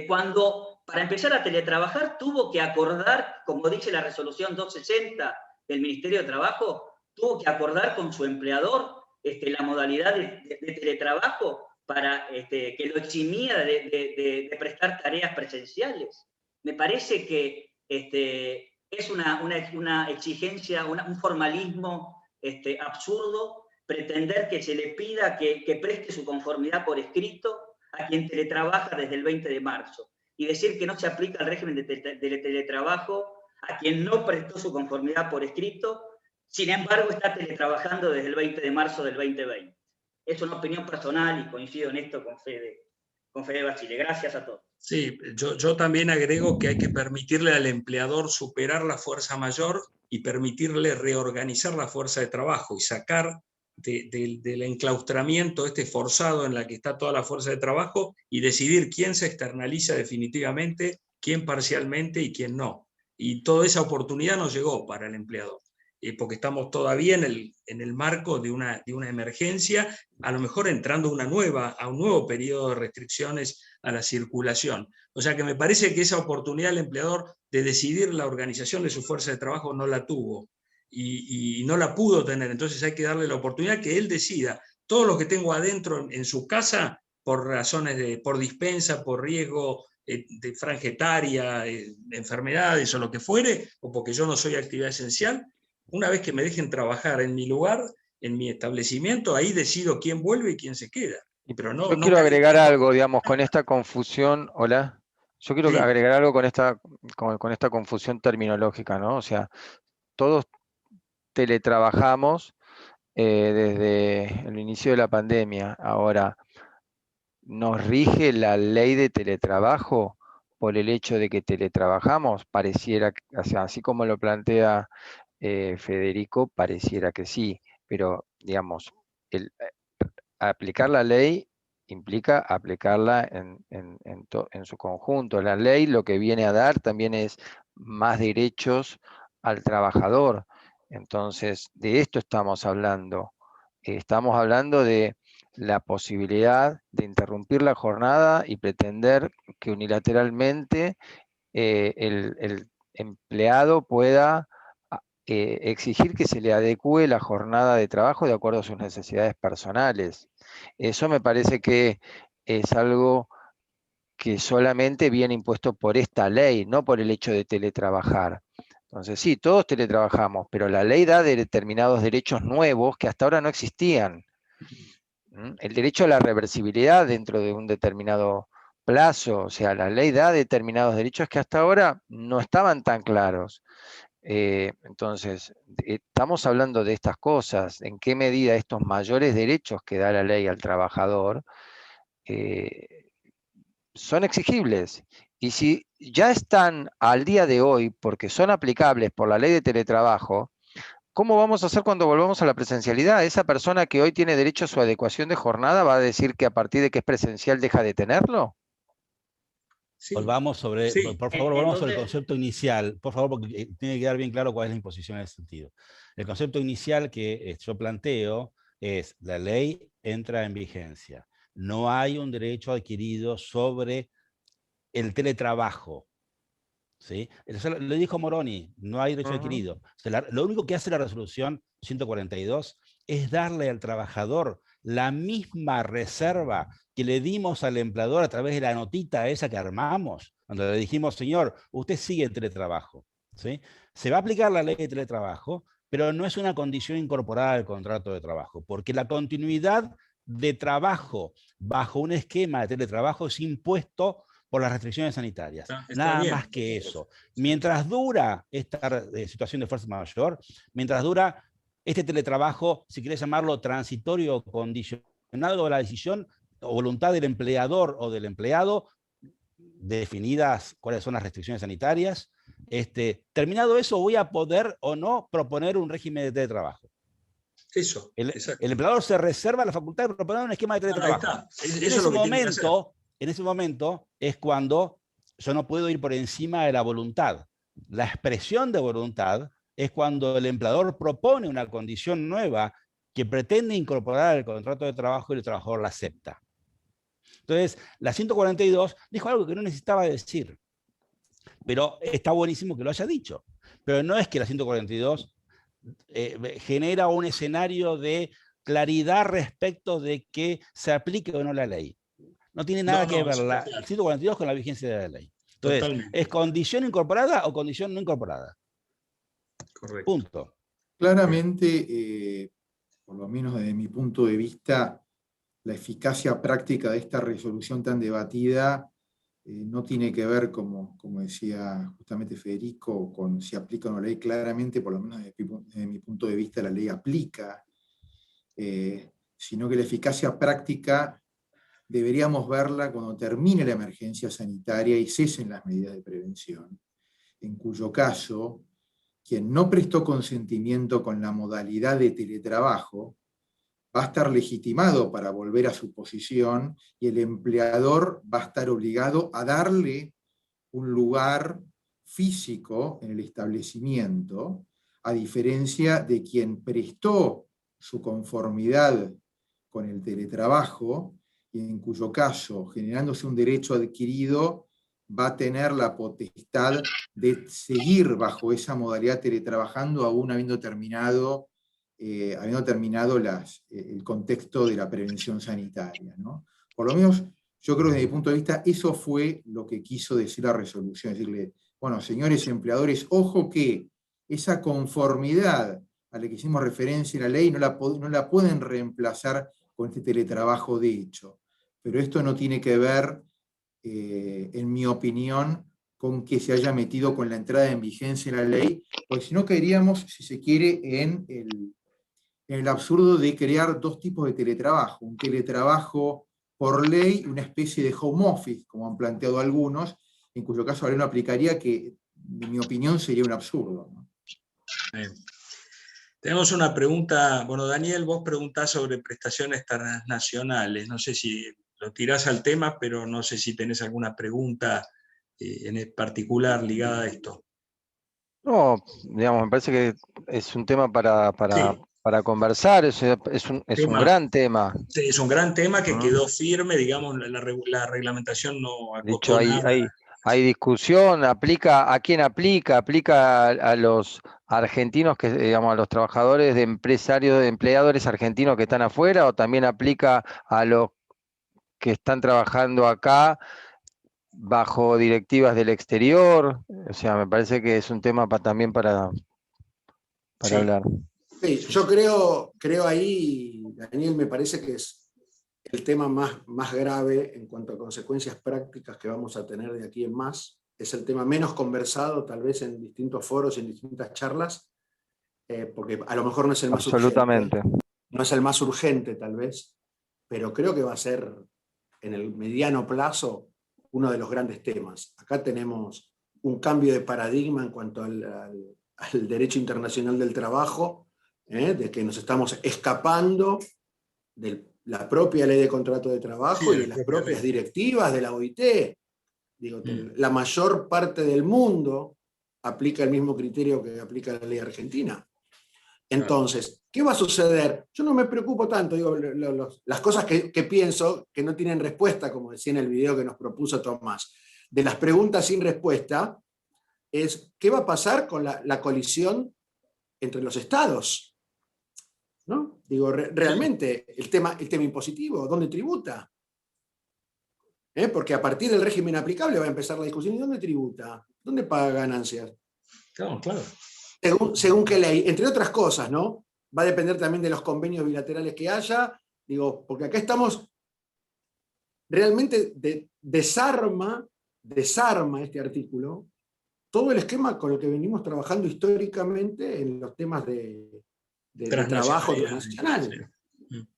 cuando para empezar a teletrabajar tuvo que acordar, como dice la resolución 260 del Ministerio de Trabajo, tuvo que acordar con su empleador la modalidad de teletrabajo para que lo eximía de prestar tareas presenciales. Me parece que es una exigencia, un formalismo absurdo, pretender que se le pida que preste su conformidad por escrito a quien teletrabaja desde el 20 de marzo y decir que no se aplica el régimen de teletrabajo a quien no prestó su conformidad por escrito, sin embargo está teletrabajando desde el 20 de marzo del 2020. Es una opinión personal y coincido en esto con Fede Basile. Gracias a todos. Sí, yo también agrego que hay que permitirle al empleador superar la fuerza mayor y permitirle reorganizar la fuerza de trabajo y sacar del enclaustramiento forzado en la que está toda la fuerza de trabajo y decidir quién se externaliza definitivamente, quién parcialmente y quién no. Y toda esa oportunidad no llegó para el empleador. porque estamos todavía en el marco de una emergencia, a lo mejor entrando a un nuevo periodo de restricciones a la circulación. O sea que me parece que esa oportunidad del empleador de decidir la organización de su fuerza de trabajo no la tuvo y no la pudo tener. Entonces hay que darle la oportunidad que él decida. Todo lo que tengo adentro en su casa, por razones por dispensa, por riesgo de franja etaria, de enfermedades o lo que fuere, o porque yo no soy actividad esencial, una vez que me dejen trabajar en mi lugar, en mi establecimiento, ahí decido quién vuelve y quién se queda. Pero yo quiero agregar algo, digamos, con esta confusión, hola, yo quiero agregar algo con esta confusión terminológica, ¿no? O sea, todos teletrabajamos desde el inicio de la pandemia. Ahora, ¿nos rige la ley de teletrabajo por el hecho de que teletrabajamos? Pareciera, o sea, así como lo plantea Federico, pareciera que sí, pero digamos, aplicar la ley implica aplicarla en su conjunto. La ley lo que viene a dar también es más derechos al trabajador. Entonces, de esto estamos hablando. Estamos hablando de la posibilidad de interrumpir la jornada y pretender que unilateralmente el empleado pueda exigir que se le adecue la jornada de trabajo de acuerdo a sus necesidades personales. Eso me parece que es algo que solamente viene impuesto por esta ley, no por el hecho de teletrabajar. Entonces sí, todos teletrabajamos, pero la ley da determinados derechos nuevos que hasta ahora no existían. El derecho a la reversibilidad dentro de un determinado plazo, o sea, la ley da determinados derechos que hasta ahora no estaban tan claros. Entonces, estamos hablando de estas cosas, en qué medida estos mayores derechos que da la ley al trabajador son exigibles. Y si ya están al día de hoy, porque son aplicables por la ley de teletrabajo, ¿cómo vamos a hacer cuando volvamos a la presencialidad? ¿Esa persona que hoy tiene derecho a su adecuación de jornada va a decir que a partir de que es presencial deja de tenerlo? Sí. Volvamos sobre, sí. Por favor, volvamos sobre el concepto inicial, por favor, porque tiene que quedar bien claro cuál es la imposición en ese sentido. El concepto inicial que yo planteo es: la ley entra en vigencia. No hay un derecho adquirido sobre el teletrabajo. ¿Sí? Lo dijo Moroni, no hay derecho adquirido. O sea, lo único que hace la resolución 142 es darle al trabajador la misma reserva que le dimos al empleador a través de la notita esa que armamos, cuando le dijimos: señor, usted sigue el teletrabajo. ¿Sí? Se va a aplicar la ley de teletrabajo, pero no es una condición incorporada al contrato de trabajo, porque la continuidad de trabajo bajo un esquema de teletrabajo es impuesto por las restricciones sanitarias. Nada bien. Más que eso. Mientras dura esta situación de fuerza mayor, mientras dura este teletrabajo, si querés llamarlo transitorio o condicionado a la decisión o voluntad del empleador o del empleado, definidas cuáles son las restricciones sanitarias, terminado eso, voy a poder o no proponer un régimen de teletrabajo. Eso, el empleador se reserva la facultad de proponer un esquema de teletrabajo. En ese momento es cuando yo no puedo ir por encima de la voluntad. La expresión de voluntad es cuando el empleador propone una condición nueva que pretende incorporar al contrato de trabajo y el trabajador la acepta. Entonces, la 142 dijo algo que no necesitaba decir, pero está buenísimo que lo haya dicho. Pero no es que la 142 genera un escenario de claridad respecto de que se aplique o no la ley. No tiene nada que ver la 142 con la vigencia de la ley. Entonces, totalmente. ¿Es condición incorporada o condición no incorporada? Correcto. Punto. Claramente, por lo menos desde mi punto de vista, la eficacia práctica de esta resolución tan debatida no tiene que ver, como decía justamente Federico, con si aplica o no la ley. Claramente, por lo menos desde mi punto de vista, la ley aplica, sino que la eficacia práctica deberíamos verla cuando termine la emergencia sanitaria y cesen las medidas de prevención, en cuyo caso, quien no prestó consentimiento con la modalidad de teletrabajo va a estar legitimado para volver a su posición y el empleador va a estar obligado a darle un lugar físico en el establecimiento a diferencia de quien prestó su conformidad con el teletrabajo, y en cuyo caso, generándose un derecho adquirido, va a tener la potestad de seguir bajo esa modalidad teletrabajando, aún habiendo terminado el contexto de la prevención sanitaria, ¿no? Por lo menos, yo creo que desde mi punto de vista, eso fue lo que quiso decir la resolución, decirle, bueno, señores empleadores, ojo que esa conformidad a la que hicimos referencia en la ley no la pueden reemplazar con este teletrabajo de hecho. Pero esto no tiene que ver, en mi opinión, con que se haya metido con la entrada en vigencia en la ley, porque si no caeríamos, si se quiere, en el absurdo de crear dos tipos de teletrabajo. Un teletrabajo por ley y una especie de home office, como han planteado algunos, en cuyo caso la ley no aplicaría, que en mi opinión sería un absurdo, ¿no? Tenemos una pregunta, bueno, Daniel, vos preguntás sobre prestaciones transnacionales, no sé si lo tirás al tema, pero no sé si tenés alguna pregunta en particular ligada a esto. No, digamos, me parece que es un tema para conversar, es un gran tema. Sí, es un gran tema que quedó firme, digamos, la reglamentación no acotó nada. Hay discusión, ¿a quién aplica? ¿Aplica a los argentinos, digamos, a los trabajadores de empleadores argentinos que están afuera, o también aplica a los que están trabajando acá bajo directivas del exterior? O sea, me parece que es un tema también para hablar. Sí, yo creo ahí, Daniel, me parece que es el tema más grave en cuanto a consecuencias prácticas que vamos a tener de aquí en más. Es el tema menos conversado, tal vez en distintos foros, en distintas charlas, porque a lo mejor no es el más Absolutamente. urgente. No es el más urgente, tal vez, pero creo que va a ser, en el mediano plazo, uno de los grandes temas. Acá tenemos un cambio de paradigma en cuanto al derecho internacional del trabajo, de que nos estamos escapando de la propia ley de contrato de trabajo y de las propias directivas de la OIT. Digo, la mayor parte del mundo aplica el mismo criterio que aplica la ley argentina. Entonces, ¿qué va a suceder? Yo no me preocupo tanto, digo, las cosas que pienso que no tienen respuesta, como decía en el video que nos propuso Tomás, de las preguntas sin respuesta, es ¿qué va a pasar con la colisión entre los estados? ¿No? Digo, realmente, el tema impositivo, ¿dónde tributa? Porque a partir del régimen aplicable va a empezar la discusión, ¿y dónde tributa? ¿Dónde paga ganancias? Claro. Según qué ley, entre otras cosas, ¿no? Va a depender también de los convenios bilaterales que haya, digo, porque acá estamos, realmente desarma este artículo todo el esquema con el que venimos trabajando históricamente en los temas de trabajo transnacional,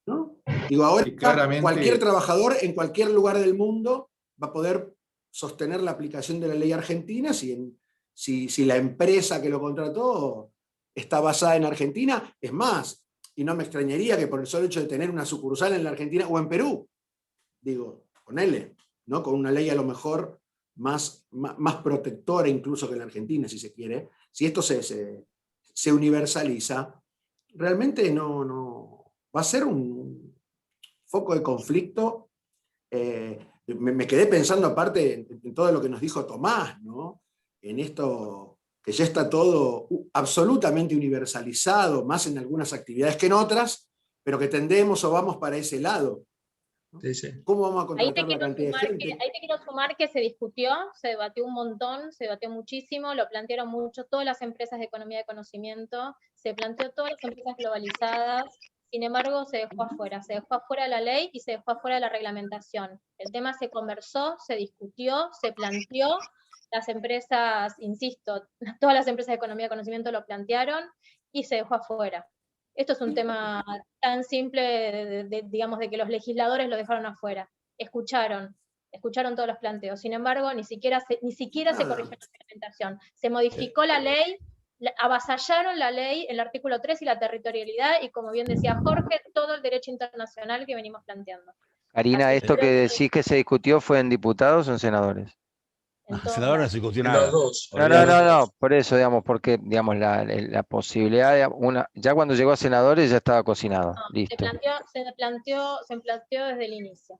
¿no? Digo, ahora claramente, cualquier trabajador en cualquier lugar del mundo va a poder sostener la aplicación de la ley argentina si la empresa que lo contrató está basada en Argentina. Es más, y no me extrañaría que por el solo hecho de tener una sucursal en la Argentina o en Perú, digo, ponele, ¿no? Con una ley a lo mejor más protectora incluso que en la Argentina, si se quiere, si esto se universaliza, realmente no va a ser un foco de conflicto. Me quedé pensando aparte en todo lo que nos dijo Tomás, ¿no? En esto que ya está todo absolutamente universalizado, más en algunas actividades que en otras, pero que tendemos o vamos para ese lado. Sí. ¿Cómo vamos a contratar la cantidad de gente? Ahí te quiero sumar que se discutió, se debatió un montón, se debatió muchísimo, lo plantearon mucho todas las empresas de economía de conocimiento, se planteó todas las empresas globalizadas, sin embargo se dejó afuera la ley y se dejó afuera la reglamentación. El tema se conversó, se discutió, se planteó, las empresas, insisto, todas las empresas de economía de conocimiento lo plantearon y se dejó afuera. Esto es un tema tan simple, digamos, de que los legisladores lo dejaron afuera. Escucharon todos los planteos. Sin embargo, ni siquiera se corrigió la implementación. Se modificó la ley, avasallaron la ley, el artículo 3 y la territorialidad, y como bien decía Jorge, todo el derecho internacional que venimos planteando. Karina, ¿esto que decís que se discutió fue en diputados o en senadores? Senador no discutió nada. Los dos. No, por eso, digamos, porque digamos, la posibilidad de ya cuando llegó a senadores ya estaba cocinado. Listo. Se planteó desde el inicio.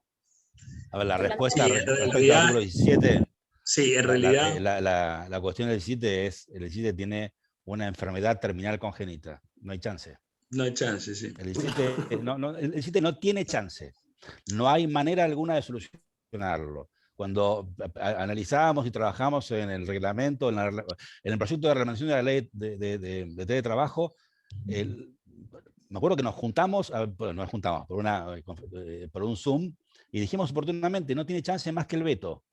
A ver, la respuesta Sí, respecto al realidad, artículo 17. Sí, en realidad. La cuestión del 17 es: el 17 tiene una enfermedad terminal congénita. No hay chance. No hay chance, sí. El 17 no tiene chance. No hay manera alguna de solucionarlo. Cuando analizamos y trabajamos en el reglamento, en el proyecto de reglamentación de la ley de teletrabajo, me acuerdo que nos juntamos por un Zoom y dijimos oportunamente: no tiene chance más que el veto.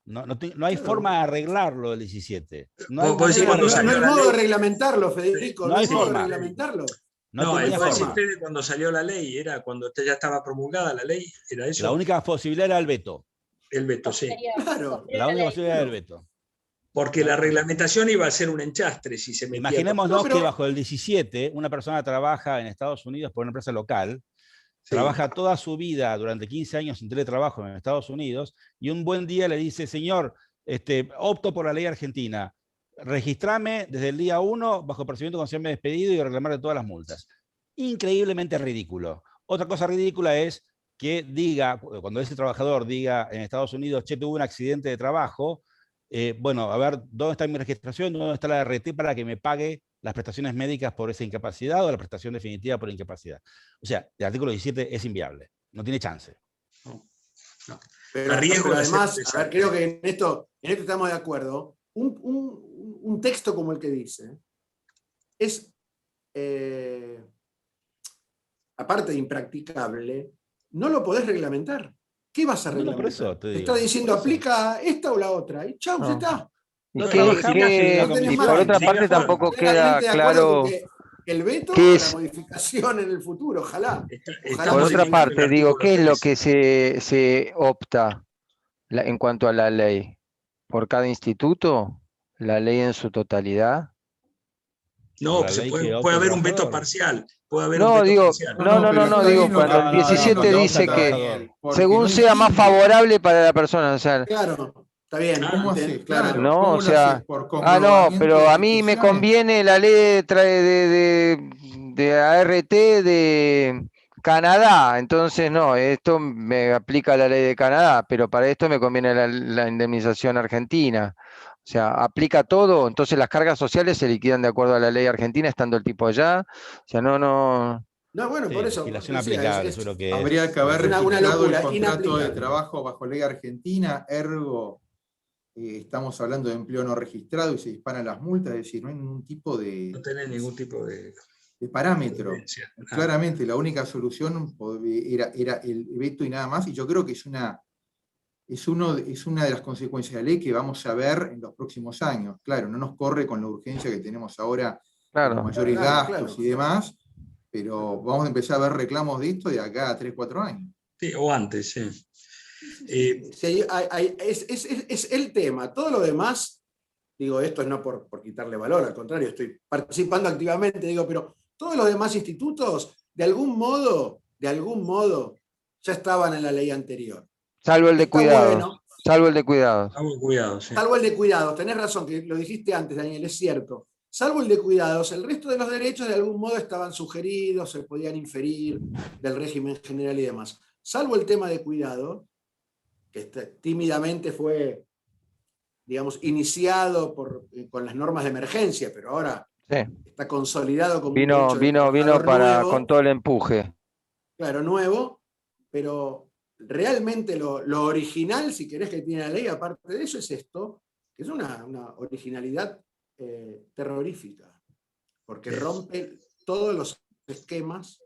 No hay forma de arreglarlo el 17. No hay modo de reglamentarlo, Federico. No hay modo forma. de reglamentarlo. No, el FCP cuando salió la ley, era cuando ya estaba promulgada la ley, era eso. La única posibilidad era el veto. El veto, sí. Claro. La única posibilidad era el veto. Porque la reglamentación iba a ser un enchastre si se metía. Imaginémonos que bajo el 17 una persona trabaja en Estados Unidos por una empresa local, trabaja toda su vida durante 15 años en teletrabajo en Estados Unidos, y un buen día le dice: señor, opto por la ley argentina, registrame desde el día 1 bajo procedimiento de concesión de despedido y reclamarle todas las multas. Increíblemente ridículo. Otra cosa ridícula es que diga, cuando ese trabajador diga en Estados Unidos: che, tuve un accidente de trabajo, bueno, a ver, ¿dónde está mi registración? ¿Dónde está la RT para que me pague las prestaciones médicas por esa incapacidad o la prestación definitiva por incapacidad? O sea, el artículo 17 es inviable, no tiene chance. No. Pero además, creo que en esto estamos de acuerdo. Un texto como el que dice es, aparte de impracticable, no lo podés reglamentar. ¿Qué vas a reglamentar? Por eso te digo. Está diciendo: aplica esta o la otra, y chau, ya está. Y por otra parte tampoco queda claro el veto o la modificación en el futuro, ojalá. Por otra parte, digo, ¿qué es lo que se opta en cuanto a la ley? ¿Por cada instituto? ¿La ley en su totalidad? No, puede haber un veto parcial. No, digo, cuando el 17 dice que según sea más favorable para la persona, o sea, claro, está bien. ¿Cómo haces? Claro, no, o sea, pero a mí me conviene la ley de ART de Canadá, entonces no, esto me aplica la ley de Canadá, pero para esto me conviene la indemnización argentina. O sea, aplica todo, entonces las cargas sociales se liquidan de acuerdo a la ley argentina estando el tipo allá. O sea, No, bueno, por eso. Habría que haber registrado el contrato de trabajo bajo ley argentina, ergo estamos hablando de empleo no registrado y se disparan las multas, es decir, no hay ningún tipo de... No tenés ningún tipo de parámetro. Claramente, la única solución era el veto y nada más, y yo creo que es una de las consecuencias de la ley que vamos a ver en los próximos años. Claro, no nos corre con la urgencia que tenemos ahora, los mayores gastos y demás, pero vamos a empezar a ver reclamos de esto de acá a 3-4 años. Sí, o antes, sí. Es el tema. Todo lo demás, digo, esto es no por quitarle valor, al contrario, estoy participando activamente, digo, pero todos los demás institutos, de algún modo, ya estaban en la ley anterior. Salvo el de cuidado. Bueno. Salvo el de cuidado. Salvo el de cuidados. Tenés razón, que lo dijiste antes, Daniel, es cierto. Salvo el de cuidados, el resto de los derechos de algún modo estaban sugeridos, se podían inferir del régimen general y demás. Salvo el tema de cuidado, que tímidamente fue, digamos, iniciado con las normas de emergencia, pero ahora está consolidado como vino con todo el empuje. Claro, nuevo, pero realmente lo original, si querés, que tiene la ley, aparte de eso, es esto, que es una originalidad terrorífica, porque rompe todos los esquemas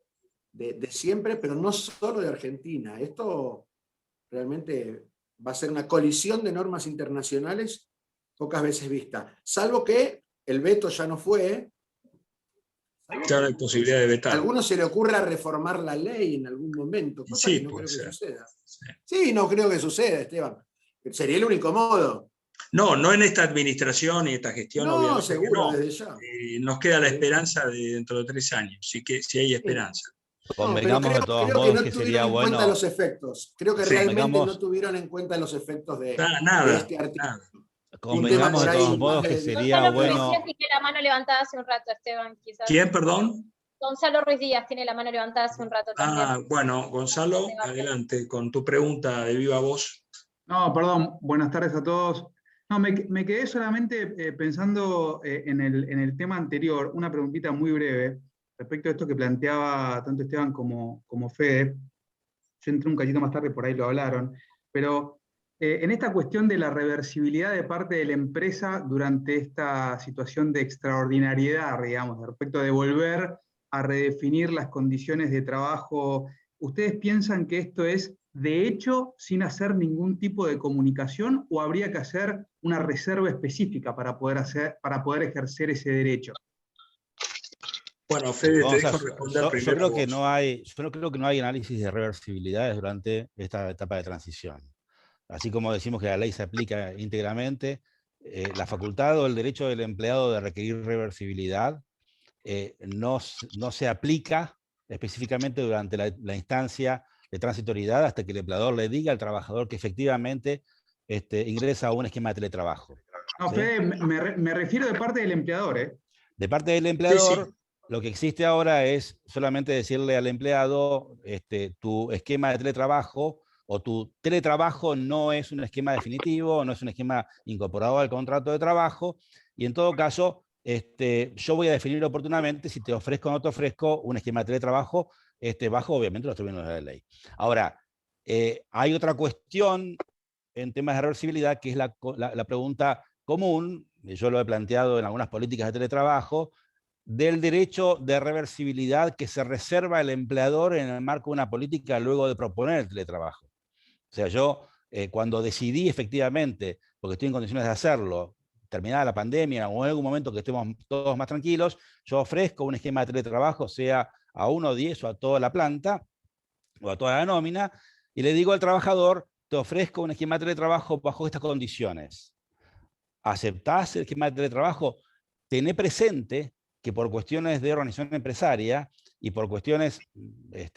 de siempre, pero no solo de Argentina. Esto realmente va a ser una colisión de normas internacionales pocas veces vista, salvo que el veto ya no fue. Ya no hay posibilidad de vetar. A algunos se le ocurra reformar la ley en algún momento, cosa que no creo que suceda. Sí, no creo que suceda, Esteban. Sería el único modo. No en esta administración y esta gestión. No, seguro, desde ya. Nos queda la esperanza de dentro de 3 años, sí que sí hay esperanza. Convengamos de todos creo modos que que no sería tuvieron en bueno. cuenta los efectos. Creo que Sí, realmente convengamos- no tuvieron en cuenta los efectos de Nada, este artículo. nada. Convengamos de por ahí todos más modos que de- sería Gonzalo Ruiz bueno. Díaz tiene la mano levantada hace un rato, Esteban, quizás. ¿Quién, perdón? Gonzalo Ruiz Díaz tiene la mano levantada hace un rato también. Bueno, Gonzalo, adelante con tu pregunta de viva voz. No, perdón, buenas tardes a todos. No, me quedé solamente pensando en el tema anterior, una preguntita muy breve respecto a esto que planteaba tanto Esteban como Fede. Yo entré un cachito más tarde, por ahí lo hablaron, pero en esta cuestión de la reversibilidad de parte de la empresa durante esta situación de extraordinariedad, digamos, respecto de volver a redefinir las condiciones de trabajo, ¿ustedes piensan que esto es de hecho sin hacer ningún tipo de comunicación o habría que hacer una reserva específica para poder ejercer ese derecho? Bueno, Fede, te dejo responder yo primero creo vos. que yo no creo que no hay análisis de reversibilidades durante esta etapa de transición. Así como decimos que la ley se aplica íntegramente, la facultad o el derecho del empleado de requerir reversibilidad no se aplica específicamente durante la instancia de transitoriedad hasta que el empleador le diga al trabajador que efectivamente ingresa a un esquema de teletrabajo. No, ¿sí? Fede, me refiero de parte del empleador, ¿eh? De parte del empleador, Sí. lo que existe ahora es solamente decirle al empleado, tu esquema de teletrabajo o tu teletrabajo no es un esquema definitivo, no es un esquema incorporado al contrato de trabajo, y en todo caso, yo voy a definir oportunamente si te ofrezco o no te ofrezco un esquema de teletrabajo bajo, obviamente, los términos de la ley. Ahora, hay otra cuestión en temas de reversibilidad, que es la pregunta común, yo lo he planteado en algunas políticas de teletrabajo, del derecho de reversibilidad que se reserva el empleador en el marco de una política luego de proponer el teletrabajo. O sea, yo cuando decidí efectivamente, porque estoy en condiciones de hacerlo, terminada la pandemia o en algún momento que estemos todos más tranquilos, yo ofrezco un esquema de teletrabajo, sea a 1 o 10 o a toda la planta o a toda la nómina, y le digo al trabajador, te ofrezco un esquema de teletrabajo bajo estas condiciones. ¿Aceptás el esquema de teletrabajo? Tené presente que por cuestiones de organización empresaria y por cuestiones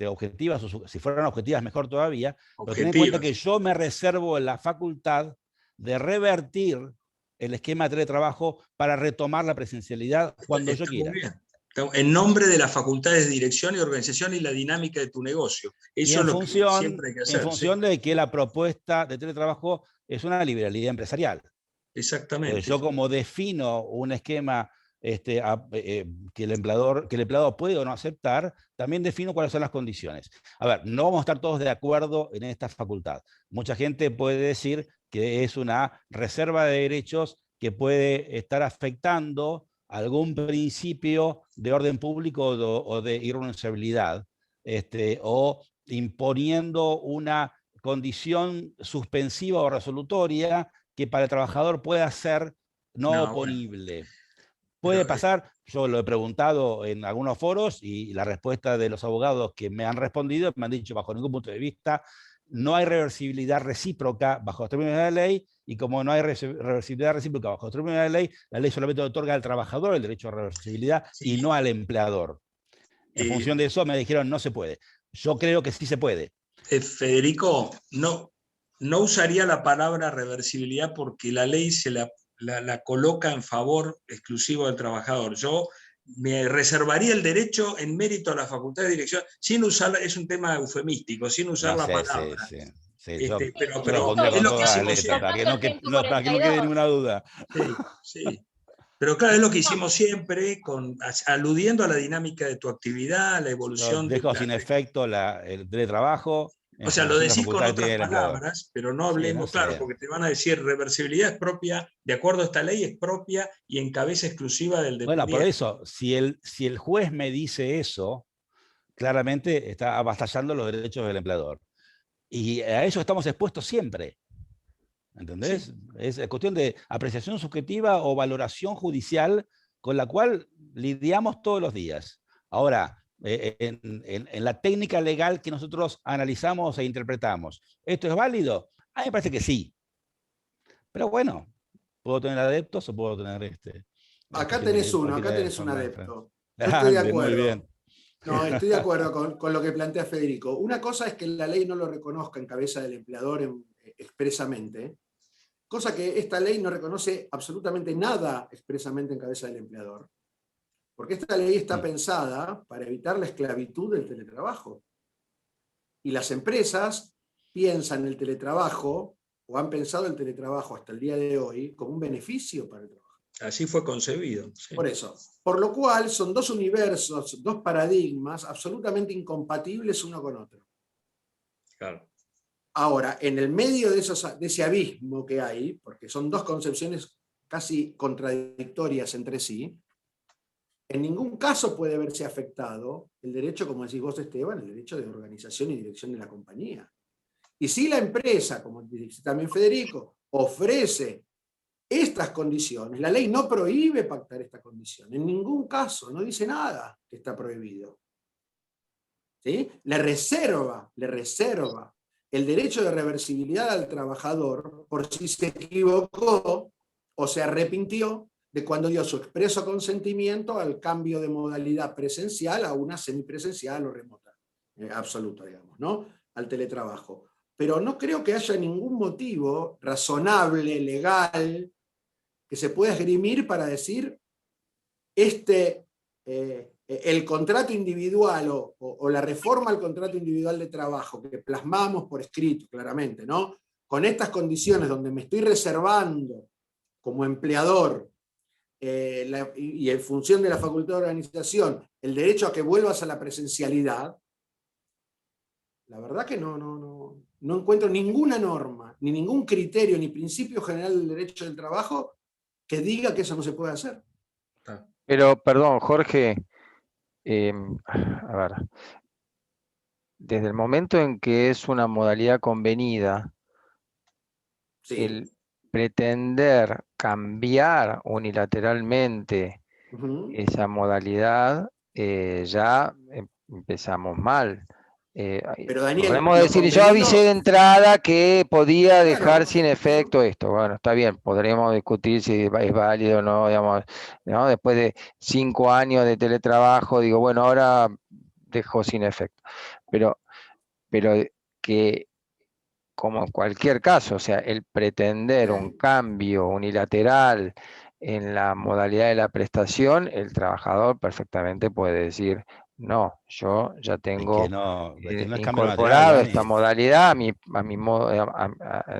objetivas, o si fueran objetivas mejor todavía, pero ten en cuenta que yo me reservo la facultad de revertir el esquema de teletrabajo para retomar la presencialidad cuando yo quiera. Muy bien. En nombre de las facultades de dirección y organización y la dinámica de tu negocio. Eso es lo que siempre hay que hacer. En función de que la propuesta de teletrabajo es una liberalidad empresarial. Exactamente. Yo como defino un esquema que el empleador puede o no aceptar, también defino cuáles son las condiciones. A ver, no vamos a estar todos de acuerdo en esta facultad. Mucha gente puede decir que es una reserva de derechos que puede estar afectando algún principio de orden público o de irrenunciabilidad, o imponiendo una condición suspensiva o resolutoria que para el trabajador pueda ser no oponible. Bueno. Puede pasar, yo lo he preguntado en algunos foros y la respuesta de los abogados que me han respondido me han dicho bajo ningún punto de vista no hay reversibilidad recíproca bajo los términos de la ley, y como no hay reversibilidad recíproca bajo los términos de la ley solamente otorga al trabajador el derecho a reversibilidad y no al empleador. En función de eso me dijeron no se puede. Yo creo que sí se puede. Federico, no usaría la palabra reversibilidad porque la ley se la coloca en favor exclusivo del trabajador. Yo me reservaría el derecho en mérito a la facultad de dirección, sin usar, es un tema eufemístico, sin usar la palabra. Yo pero lo pondría con es lo que todas las hicimos letras, siempre. para que no quede ninguna duda. Sí. Pero claro, es lo que hicimos siempre, aludiendo a la dinámica de tu actividad, a la evolución. Dejo sin efecto el teletrabajo. O sea, lo decís con otras palabras, pero no hablemos, sí, no claro, porque te van a decir reversibilidad es propia, de acuerdo a esta ley es propia y en cabeza exclusiva del dependiente. Bueno, por eso, si el juez me dice eso, claramente está avasallando los derechos del empleador. Y a eso estamos expuestos siempre. ¿Entendés? Sí. Es cuestión de apreciación subjetiva o valoración judicial con la cual lidiamos todos los días. Ahora, en la técnica legal que nosotros analizamos e interpretamos, ¿esto es válido? A mí me parece que sí. Pero bueno, puedo tener adeptos o puedo tener Acá tenés uno, acá tenés un adepto. Yo estoy de acuerdo. Muy bien. No, estoy de acuerdo con lo que plantea Federico. Una cosa es que la ley no lo reconozca en cabeza del empleador expresamente, cosa que esta ley no reconoce absolutamente nada expresamente en cabeza del empleador, porque esta ley está pensada para evitar la esclavitud del teletrabajo. Y las empresas piensan el teletrabajo, o han pensado el teletrabajo hasta el día de hoy, como un beneficio para el trabajo. Así fue concebido. Sí. Por eso. Por lo cual son dos universos, dos paradigmas absolutamente incompatibles uno con otro. Claro. Ahora, en el medio de ese abismo que hay, porque son dos concepciones casi contradictorias entre sí, en ningún caso puede verse afectado el derecho, como decís vos, Esteban, el derecho de organización y dirección de la compañía. Y si la empresa, como dice también Federico, ofrece estas condiciones, la ley no prohíbe pactar esta condición, en ningún caso, no dice nada que está prohibido. ¿Sí? Le reserva el derecho de reversibilidad al trabajador por si se equivocó o se arrepintió de cuando dio su expreso consentimiento al cambio de modalidad presencial a una semipresencial o remota, absoluta, digamos, ¿no? Al teletrabajo. Pero no creo que haya ningún motivo razonable, legal, que se pueda esgrimir para decir el contrato individual o la reforma al contrato individual de trabajo que plasmamos por escrito claramente, ¿no? Con estas condiciones donde me estoy reservando como empleador y en función de la facultad de organización el derecho a que vuelvas a la presencialidad, la verdad que no encuentro ninguna norma, ni ningún criterio, ni principio general del derecho del trabajo que diga que eso no se puede hacer. Pero, perdón, Jorge, a ver, desde el momento en que es una modalidad convenida, sí, el pretender cambiar unilateralmente esa modalidad, ya empezamos mal. Pero Daniel, podemos decir, yo avisé de entrada que podía dejar sin efecto esto. Bueno, está bien, podremos discutir si es válido o no, digamos, ¿no? Después de 5 años de teletrabajo, digo, bueno, ahora dejo sin efecto. Pero que, como en cualquier caso, o sea, el pretender un cambio unilateral en la modalidad de la prestación, el trabajador perfectamente puede decir, no, yo ya tengo incorporado esta modalidad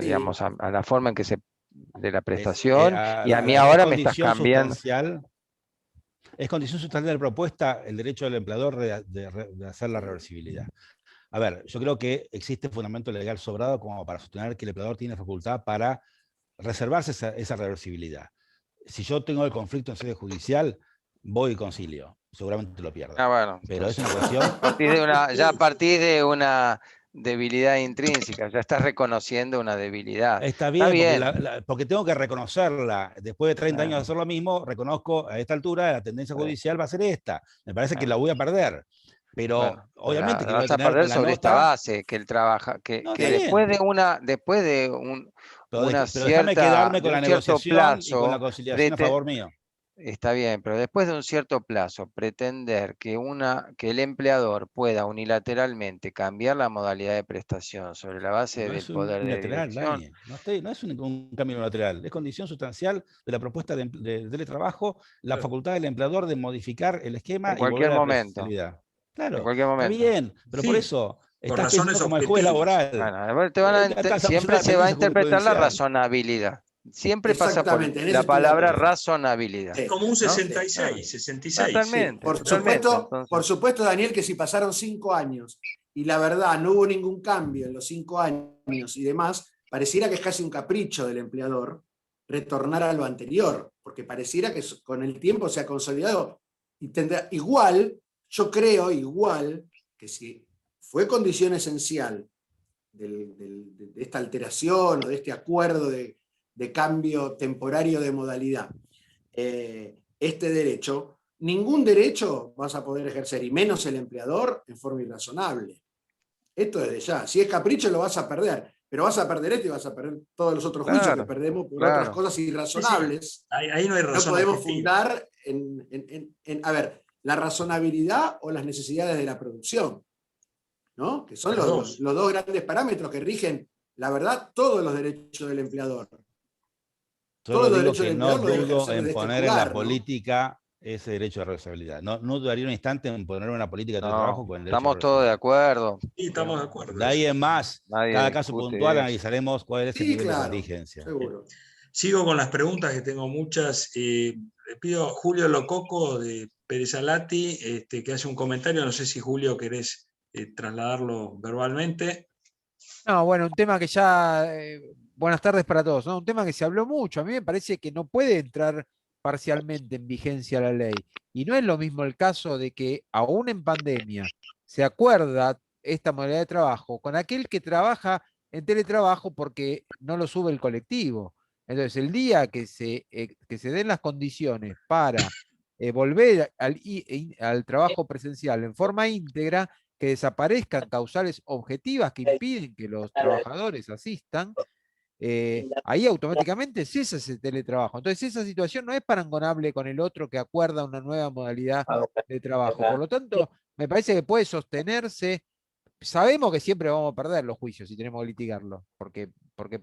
digamos, a la forma en que de la prestación, y a mí ahora me estás cambiando. Es condición sustancial de la propuesta el derecho del empleador de hacer la reversibilidad. A ver, yo creo que existe fundamento legal sobrado como para sostener que el empleador tiene facultad para reservarse esa reversibilidad. Si yo tengo el conflicto en sede judicial, voy y concilio. Seguramente lo pierdo. Bueno, pero es una cuestión... Ya a partir de una debilidad intrínseca, ya estás reconociendo una debilidad. Está bien. Porque tengo que reconocerla. Después de 30 años de hacer lo mismo, reconozco a esta altura la tendencia judicial va a ser esta. Me parece que la voy a perder. Pero obviamente que vas a perder sobre esta base, que el trabaja, que después de una cierta quedarme con la negociación plazo, y con la conciliación a favor mío. Está bien, pero después de un cierto plazo, pretender que el empleador pueda unilateralmente cambiar la modalidad de prestación sobre la base del poder de dirección. No es un cambio unilateral, es condición sustancial de la propuesta de teletrabajo, la facultad del empleador de modificar el esquema en cualquier momento. Claro, en cualquier momento. Está bien, pero por eso estás pensando como el juez laboral. Bueno, siempre se va a interpretar la razonabilidad. Siempre pasa por la palabra razonabilidad. Es como un 66, ¿no? 66. Totalmente, por supuesto, Daniel, que si pasaron 5 años y la verdad no hubo ningún cambio en los 5 años y demás, pareciera que es casi un capricho del empleador retornar a lo anterior, porque pareciera que con el tiempo se ha consolidado y tendrá yo creo que si fue condición esencial de esta alteración o de este acuerdo de cambio temporario de modalidad, este derecho, ningún derecho vas a poder ejercer, y menos el empleador, en forma irrazonable. Esto desde ya. Si es capricho lo vas a perder, pero vas a perder esto y vas a perder todos los otros juicios que perdemos por otras cosas irrazonables. Sí. Ahí no hay razón. No podemos fundar a ver, la razonabilidad o las necesidades de la producción, ¿no? Que son los dos grandes parámetros que rigen, la verdad, todos los derechos del empleador. Solo digo que no dudo en poner en la política ese derecho de responsabilidad. No dudaría un instante en poner una política de trabajo con el derecho estamos todos de acuerdo. Sí, estamos de acuerdo. De ahí en más, cada caso puntual eso. Analizaremos cuál es el nivel de contingencia. Seguro. Sigo con las preguntas, que tengo muchas. Le pido a Julio Lococo de Pérez Alati que hace un comentario. No sé si, Julio, querés trasladarlo verbalmente. No, bueno, un tema que ya... buenas tardes para todos, ¿no? Un tema que se habló mucho. A mí me parece que no puede entrar parcialmente en vigencia la ley. Y no es lo mismo el caso de que aún en pandemia se acuerda esta modalidad de trabajo con aquel que trabaja en teletrabajo porque no lo sube el colectivo. Entonces, el día que se den las condiciones para volver al trabajo presencial en forma íntegra, que desaparezcan causales objetivas que impiden que los trabajadores asistan, ahí automáticamente cesa ese teletrabajo. Entonces esa situación no es parangonable con el otro que acuerda una nueva modalidad de trabajo. Por lo tanto, me parece que puede sostenerse. Sabemos que siempre vamos a perder los juicios si tenemos que litigarlos, porque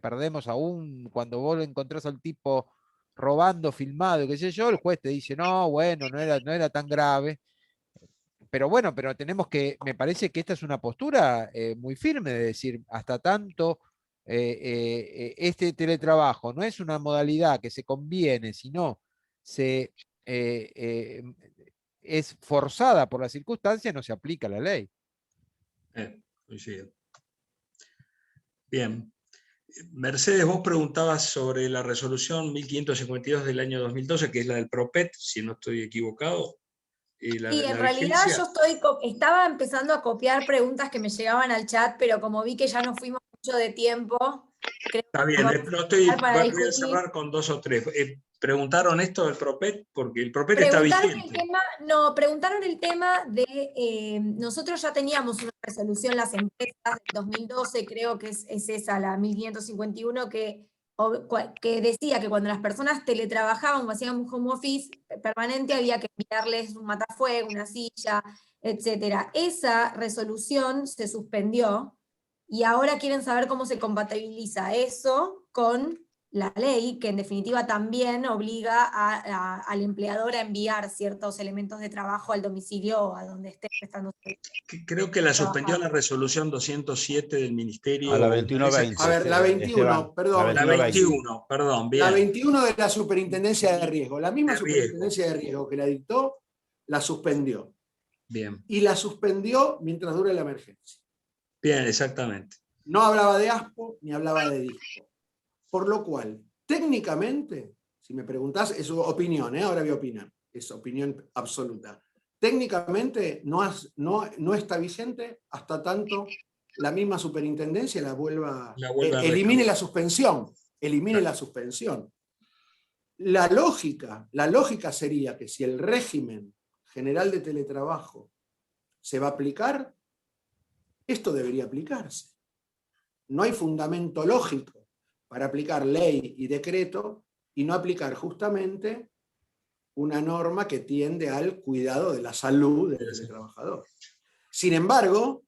perdemos aún cuando vos lo encontrás al tipo robando, filmado, y qué sé yo, el juez te dice, no, bueno, no era tan grave. Pero bueno, pero tenemos que, me parece que esta es una postura muy firme de decir, hasta tanto este teletrabajo no es una modalidad que se conviene, sino es forzada por las circunstancias, no se aplica la ley. Coincido. Bien. Mercedes, vos preguntabas sobre la resolución 1552 del año 2012, que es la del PROPET, si no estoy equivocado. Sí, en realidad yo estaba empezando a copiar preguntas que me llegaban al chat, pero como vi que ya nos fuimos mucho de tiempo, creo está bien, que voy a cerrar con 2 o 3. ¿Preguntaron esto del PROPET? Porque el PROPET está vigente. Preguntaron el tema de, nosotros ya teníamos una resolución, las empresas, del 2012, creo que es esa, la 1551, que decía que cuando las personas teletrabajaban o hacían un home office permanente había que enviarles un matafuego, una silla, etc. Esa resolución se suspendió y ahora quieren saber cómo se compatibiliza eso con la ley, que en definitiva también obliga al empleador a enviar ciertos elementos de trabajo al domicilio o a donde esté prestando servicio. Creo que la suspendió la resolución 207 del Ministerio. A la 2120. A ver, la 21, perdón. La 21, perdón, bien. La 21 de la Superintendencia de Riesgo. La misma Superintendencia de Riesgo que la dictó, la suspendió. Bien. Y la suspendió mientras dure la emergencia. Bien, exactamente. No hablaba de ASPO ni hablaba de DISPO. Por lo cual, técnicamente, si me preguntás, es su opinión, ahora voy a opinar, es opinión absoluta. Técnicamente no está vigente hasta tanto la misma superintendencia la vuelva elimine la suspensión. Elimine la suspensión. La lógica sería que si el régimen general de teletrabajo se va a aplicar, esto debería aplicarse. No hay fundamento lógico para aplicar ley y decreto y no aplicar justamente una norma que tiende al cuidado de la salud del trabajador. Sin embargo,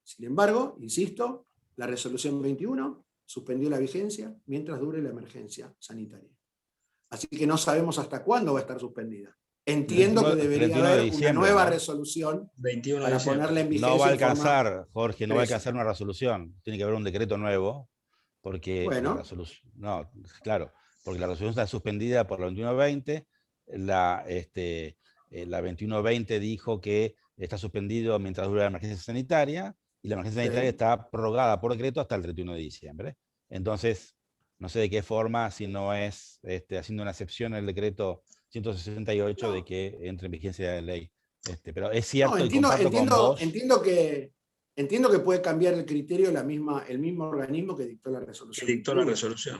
insisto, la resolución 21 suspendió la vigencia mientras dure la emergencia sanitaria. Así que no sabemos hasta cuándo va a estar suspendida. Entiendo que debería haber una nueva resolución para ponerla en vigencia. No va a alcanzar, Jorge, no va a alcanzar una resolución. Tiene que haber un decreto nuevo. Porque la resolución, porque la resolución está suspendida por la 2120, la 2120 dijo que está suspendido mientras dura la emergencia sanitaria, y la emergencia sanitaria está prorrogada por decreto hasta el 31 de diciembre. Entonces, no sé de qué forma, si no es haciendo una excepción en el decreto 168 de que entre en vigencia de ley. Pero es cierto, Entiendo que puede cambiar el criterio el mismo organismo que dictó la resolución.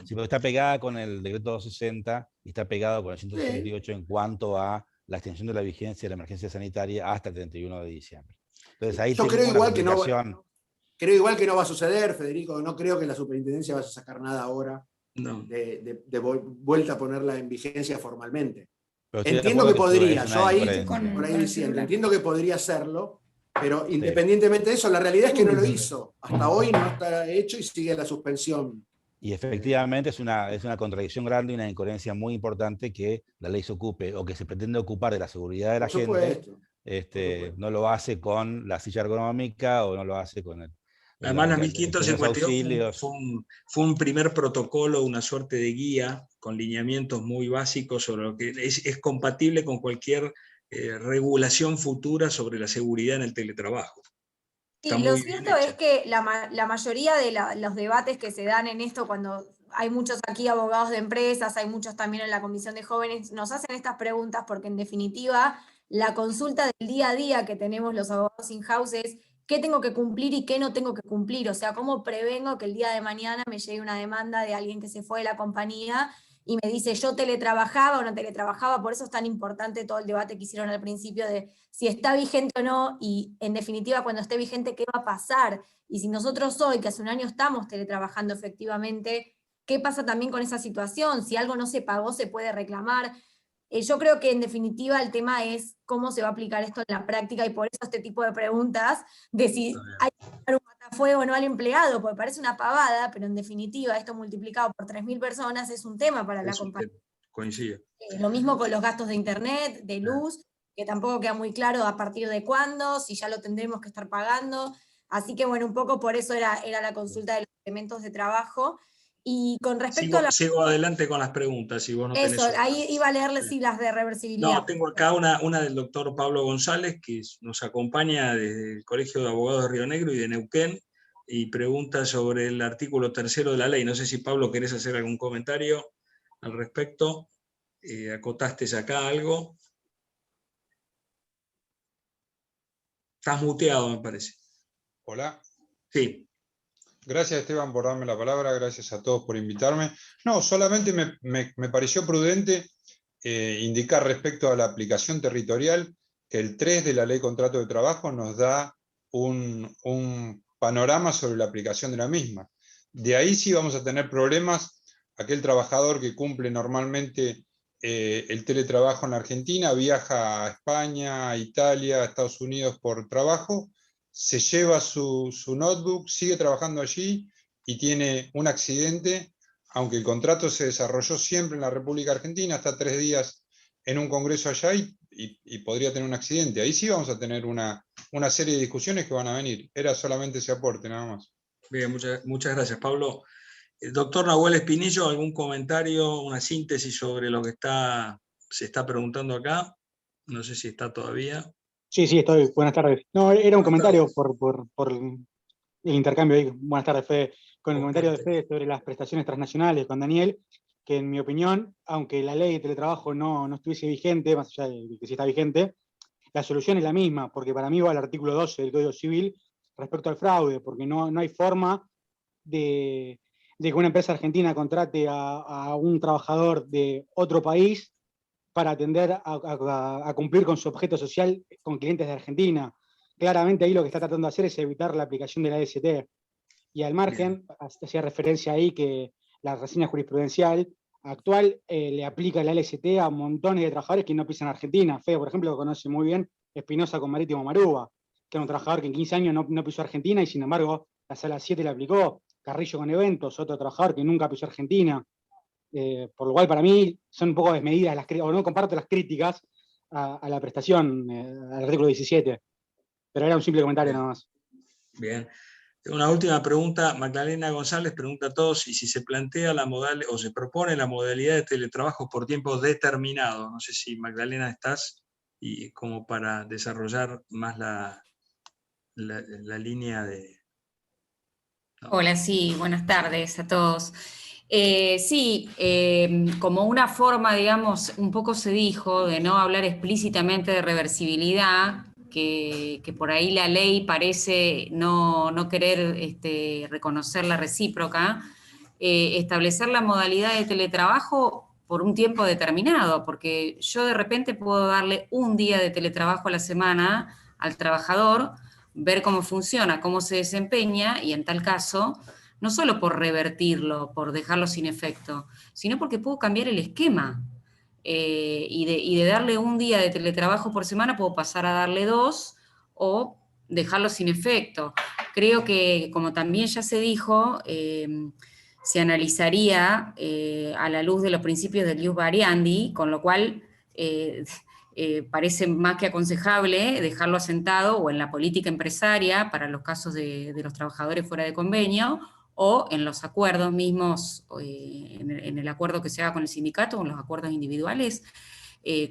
Sí, porque está pegada con el decreto 260 y está pegado con el 168 en cuanto a la extensión de la vigencia de la emergencia sanitaria hasta el 31 de diciembre. Entonces ahí yo creo igual que no va a suceder, Federico. No creo que la superintendencia vaya a sacar nada ahora de vuelta a ponerla en vigencia formalmente. Entiendo que podría, yo ahí, por ahí diciendo, entiendo que podría hacerlo, pero independientemente de eso, la realidad es que no lo hizo. Hasta hoy no está hecho y sigue la suspensión. Y efectivamente es una contradicción grande y una incoherencia muy importante que la ley se ocupe, o que se pretende ocupar de la seguridad de la gente, no lo hace con la silla ergonómica o no lo hace con el... Además, la 1552 fue un primer protocolo, una suerte de guía con lineamientos muy básicos sobre lo que es compatible con cualquier regulación futura sobre la seguridad en el teletrabajo. Sí, lo cierto es que la mayoría de los debates que se dan en esto, cuando hay muchos aquí abogados de empresas, hay muchos también en la Comisión de Jóvenes, nos hacen estas preguntas porque en definitiva la consulta del día a día que tenemos los abogados in-house es qué tengo que cumplir y qué no tengo que cumplir. O sea, cómo prevengo que el día de mañana me llegue una demanda de alguien que se fue de la compañía y me dice yo teletrabajaba o no teletrabajaba. Por eso es tan importante todo el debate que hicieron al principio de si está vigente o no, y en definitiva cuando esté vigente qué va a pasar. Y si nosotros hoy, que hace un año estamos teletrabajando efectivamente, ¿qué pasa también con esa situación? Si algo no se pagó, se puede reclamar. Yo creo que en definitiva el tema es cómo se va a aplicar esto en la práctica, y por eso este tipo de preguntas de si hay que dar un matafuego o no al empleado, porque parece una pavada, pero en definitiva esto multiplicado por 3.000 personas es un tema para la compañía. Coincido. Lo mismo con los gastos de internet, de luz, que tampoco queda muy claro a partir de cuándo, si ya lo tendremos que estar pagando. Así que bueno, un poco por eso era la consulta de los elementos de trabajo. Y con respecto sigo adelante con las preguntas, si vos no tenés eso, otras. ahí iba a leerles las de reversibilidad. No, tengo acá una del doctor Pablo González, que nos acompaña desde el Colegio de Abogados de Río Negro y de Neuquén, y pregunta sobre el artículo 3º de la ley. No sé si, Pablo, querés hacer algún comentario al respecto. ¿Acotaste acá algo? Estás muteado, me parece. Hola. Sí. Gracias, Esteban, por darme la palabra, gracias a todos por invitarme. No, solamente me pareció prudente indicar respecto a la aplicación territorial que el 3 de la Ley Contrato de Trabajo nos da un panorama sobre la aplicación de la misma. De ahí sí vamos a tener problemas. Aquel trabajador que cumple normalmente el teletrabajo en la Argentina, viaja a España, a Italia, a Estados Unidos por trabajo, se lleva su notebook, sigue trabajando allí y tiene un accidente, aunque el contrato se desarrolló siempre en la República Argentina, está 3 días en un congreso allá y podría tener un accidente. Ahí sí vamos a tener una serie de discusiones que van a venir. Era solamente ese aporte, nada más. Bien, muchas gracias, Pablo. Doctor Nahuel Espinillo, ¿algún comentario, una síntesis sobre lo que se está preguntando acá? No sé si está todavía. Sí, estoy. Buenas tardes. No, era un comentario por el intercambio ahí. Buenas tardes, Fede. Con el comentario de Fede sobre las prestaciones transnacionales con Daniel, que en mi opinión, aunque la ley de teletrabajo no estuviese vigente, más allá de que sí está vigente, la solución es la misma, porque para mí va al artículo 12 del Código Civil respecto al fraude, porque no hay forma de que una empresa argentina contrate a un trabajador de otro país para atender a cumplir con su objeto social con clientes de Argentina. Claramente ahí lo que está tratando de hacer es evitar la aplicación de la AST. Y al margen, hacía referencia ahí que la reseña jurisprudencial actual le aplica la LST a montones de trabajadores que no pisan Argentina. Fede, por ejemplo, lo conoce muy bien Espinosa con Marítimo Maruba, que era un trabajador que en 15 años no pisó Argentina y sin embargo la Sala 7 le aplicó. Carrillo con Eventos, otro trabajador que nunca pisó Argentina. Por lo cual para mí son un poco desmedidas o no comparto las críticas a la prestación, al artículo 17. Pero era un simple comentario nada más. Bien. Una última pregunta. Magdalena González pregunta a todos si se plantea o se propone la modalidad de teletrabajo por tiempo determinado. No sé si, Magdalena, estás y como para desarrollar más la línea de... No. Hola, sí, buenas tardes a todos. Sí, como una forma, digamos, un poco se dijo de no hablar explícitamente de reversibilidad, que por ahí la ley parece no querer reconocer la recíproca, establecer la modalidad de teletrabajo por un tiempo determinado, porque yo de repente puedo darle un día de teletrabajo a la semana al trabajador, ver cómo funciona, cómo se desempeña, y en tal caso, no solo por revertirlo, por dejarlo sin efecto, sino porque puedo cambiar el esquema. y de darle un día de teletrabajo por semana, puedo pasar a darle 2 o dejarlo sin efecto. Creo que, como también ya se dijo, se analizaría a la luz de los principios del ius variandi, con lo cual parece más que aconsejable dejarlo asentado o en la política empresaria para los casos de los trabajadores fuera de convenio, o en los acuerdos mismos, en el acuerdo que se haga con el sindicato o en los acuerdos individuales,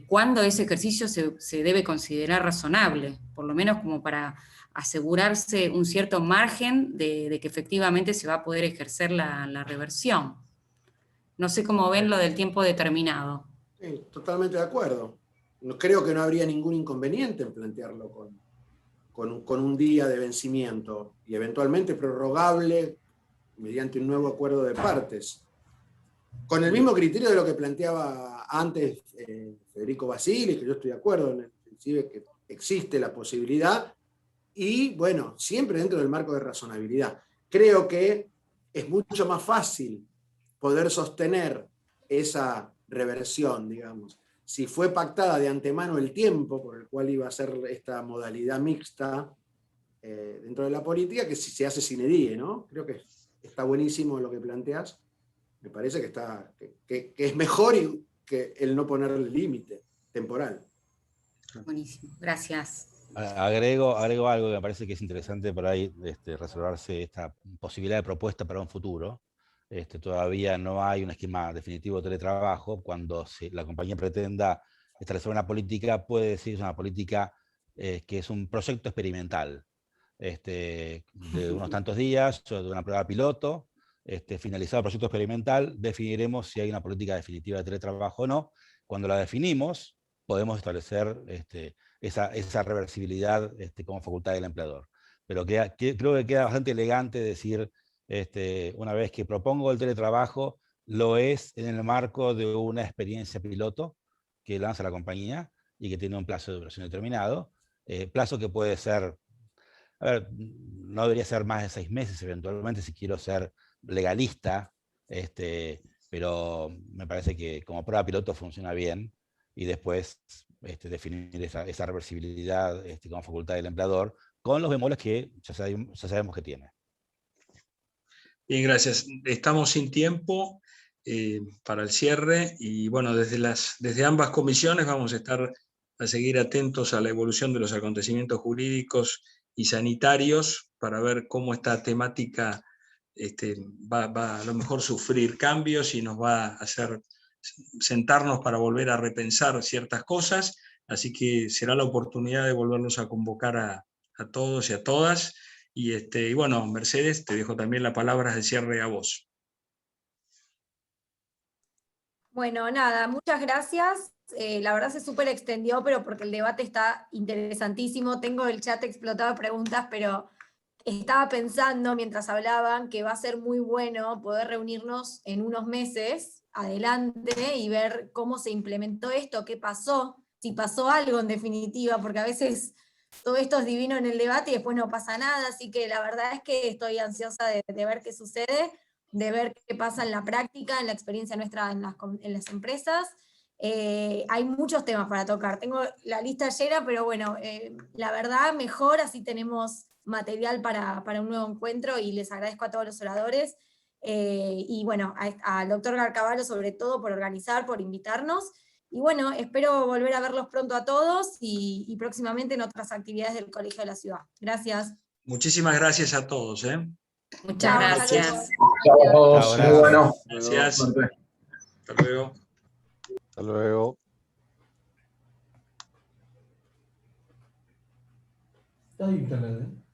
cuando ese ejercicio se debe considerar razonable, por lo menos como para asegurarse un cierto margen de que efectivamente se va a poder ejercer la reversión. No sé cómo ven lo del tiempo determinado. Sí, totalmente de acuerdo. Creo que no habría ningún inconveniente en plantearlo con un día de vencimiento y eventualmente prorrogable mediante un nuevo acuerdo de partes. Con el mismo criterio de lo que planteaba antes Federico Basili, que yo estoy de acuerdo, inclusive que existe la posibilidad, y bueno, siempre dentro del marco de razonabilidad. Creo que es mucho más fácil poder sostener esa reversión, digamos, si fue pactada de antemano el tiempo por el cual iba a ser esta modalidad mixta dentro de la política, que si se hace sine die, ¿no? Creo que está buenísimo lo que planteas. Me parece que es mejor que el no ponerle límite temporal. Buenísimo, gracias. Agrego algo que me parece que es interesante por ahí reservarse esta posibilidad de propuesta para un futuro. Todavía no hay un esquema definitivo de teletrabajo. Cuando la compañía pretenda establecer una política, puede decir una política que es un proyecto experimental, de unos tantos días, o de una prueba piloto. Finalizado el proyecto experimental, definiremos si hay una política definitiva de teletrabajo o no. Cuando la definimos, podemos establecer esa reversibilidad como facultad del empleador. Pero creo que queda bastante elegante decir, una vez que propongo el teletrabajo, lo es en el marco de una experiencia piloto que lanza la compañía y que tiene un plazo de duración determinado, plazo que puede ser, a ver, no debería ser más de 6 meses eventualmente si quiero ser legalista, pero me parece que como prueba piloto funciona bien, y después definir esa reversibilidad como facultad del empleador, con los bemoles que ya sabemos que tiene. Bien, gracias. Estamos sin tiempo para el cierre, y bueno, desde ambas comisiones vamos a seguir atentos a la evolución de los acontecimientos jurídicos y sanitarios para ver cómo esta temática va a lo mejor sufrir cambios y nos va a hacer sentarnos para volver a repensar ciertas cosas, así que será la oportunidad de volvernos a convocar a todos y a todas. Y bueno, Mercedes, te dejo también la palabra de cierre a vos. Bueno, nada, muchas gracias. La verdad se súper extendió, pero porque el debate está interesantísimo. Tengo el chat explotado de preguntas, pero estaba pensando mientras hablaban que va a ser muy bueno poder reunirnos en unos meses adelante y ver cómo se implementó esto, qué pasó, si pasó algo en definitiva, porque a veces todo esto es divino en el debate y después no pasa nada, así que la verdad es que estoy ansiosa de ver qué sucede, de ver qué pasa en la práctica, en la experiencia nuestra en las empresas. Hay muchos temas para tocar, tengo la lista llena, pero bueno, la verdad mejor, así tenemos material para un nuevo encuentro, y les agradezco a todos los oradores, y bueno, al doctor Garcavallo sobre todo por organizar, por invitarnos, y bueno, espero volver a verlos pronto a todos y próximamente en otras actividades del Colegio de la Ciudad. Gracias. Muchísimas gracias a todos. Muchas gracias. Chao, muy bueno. Gracias. Hasta luego. Hasta luego. Está ahí internet,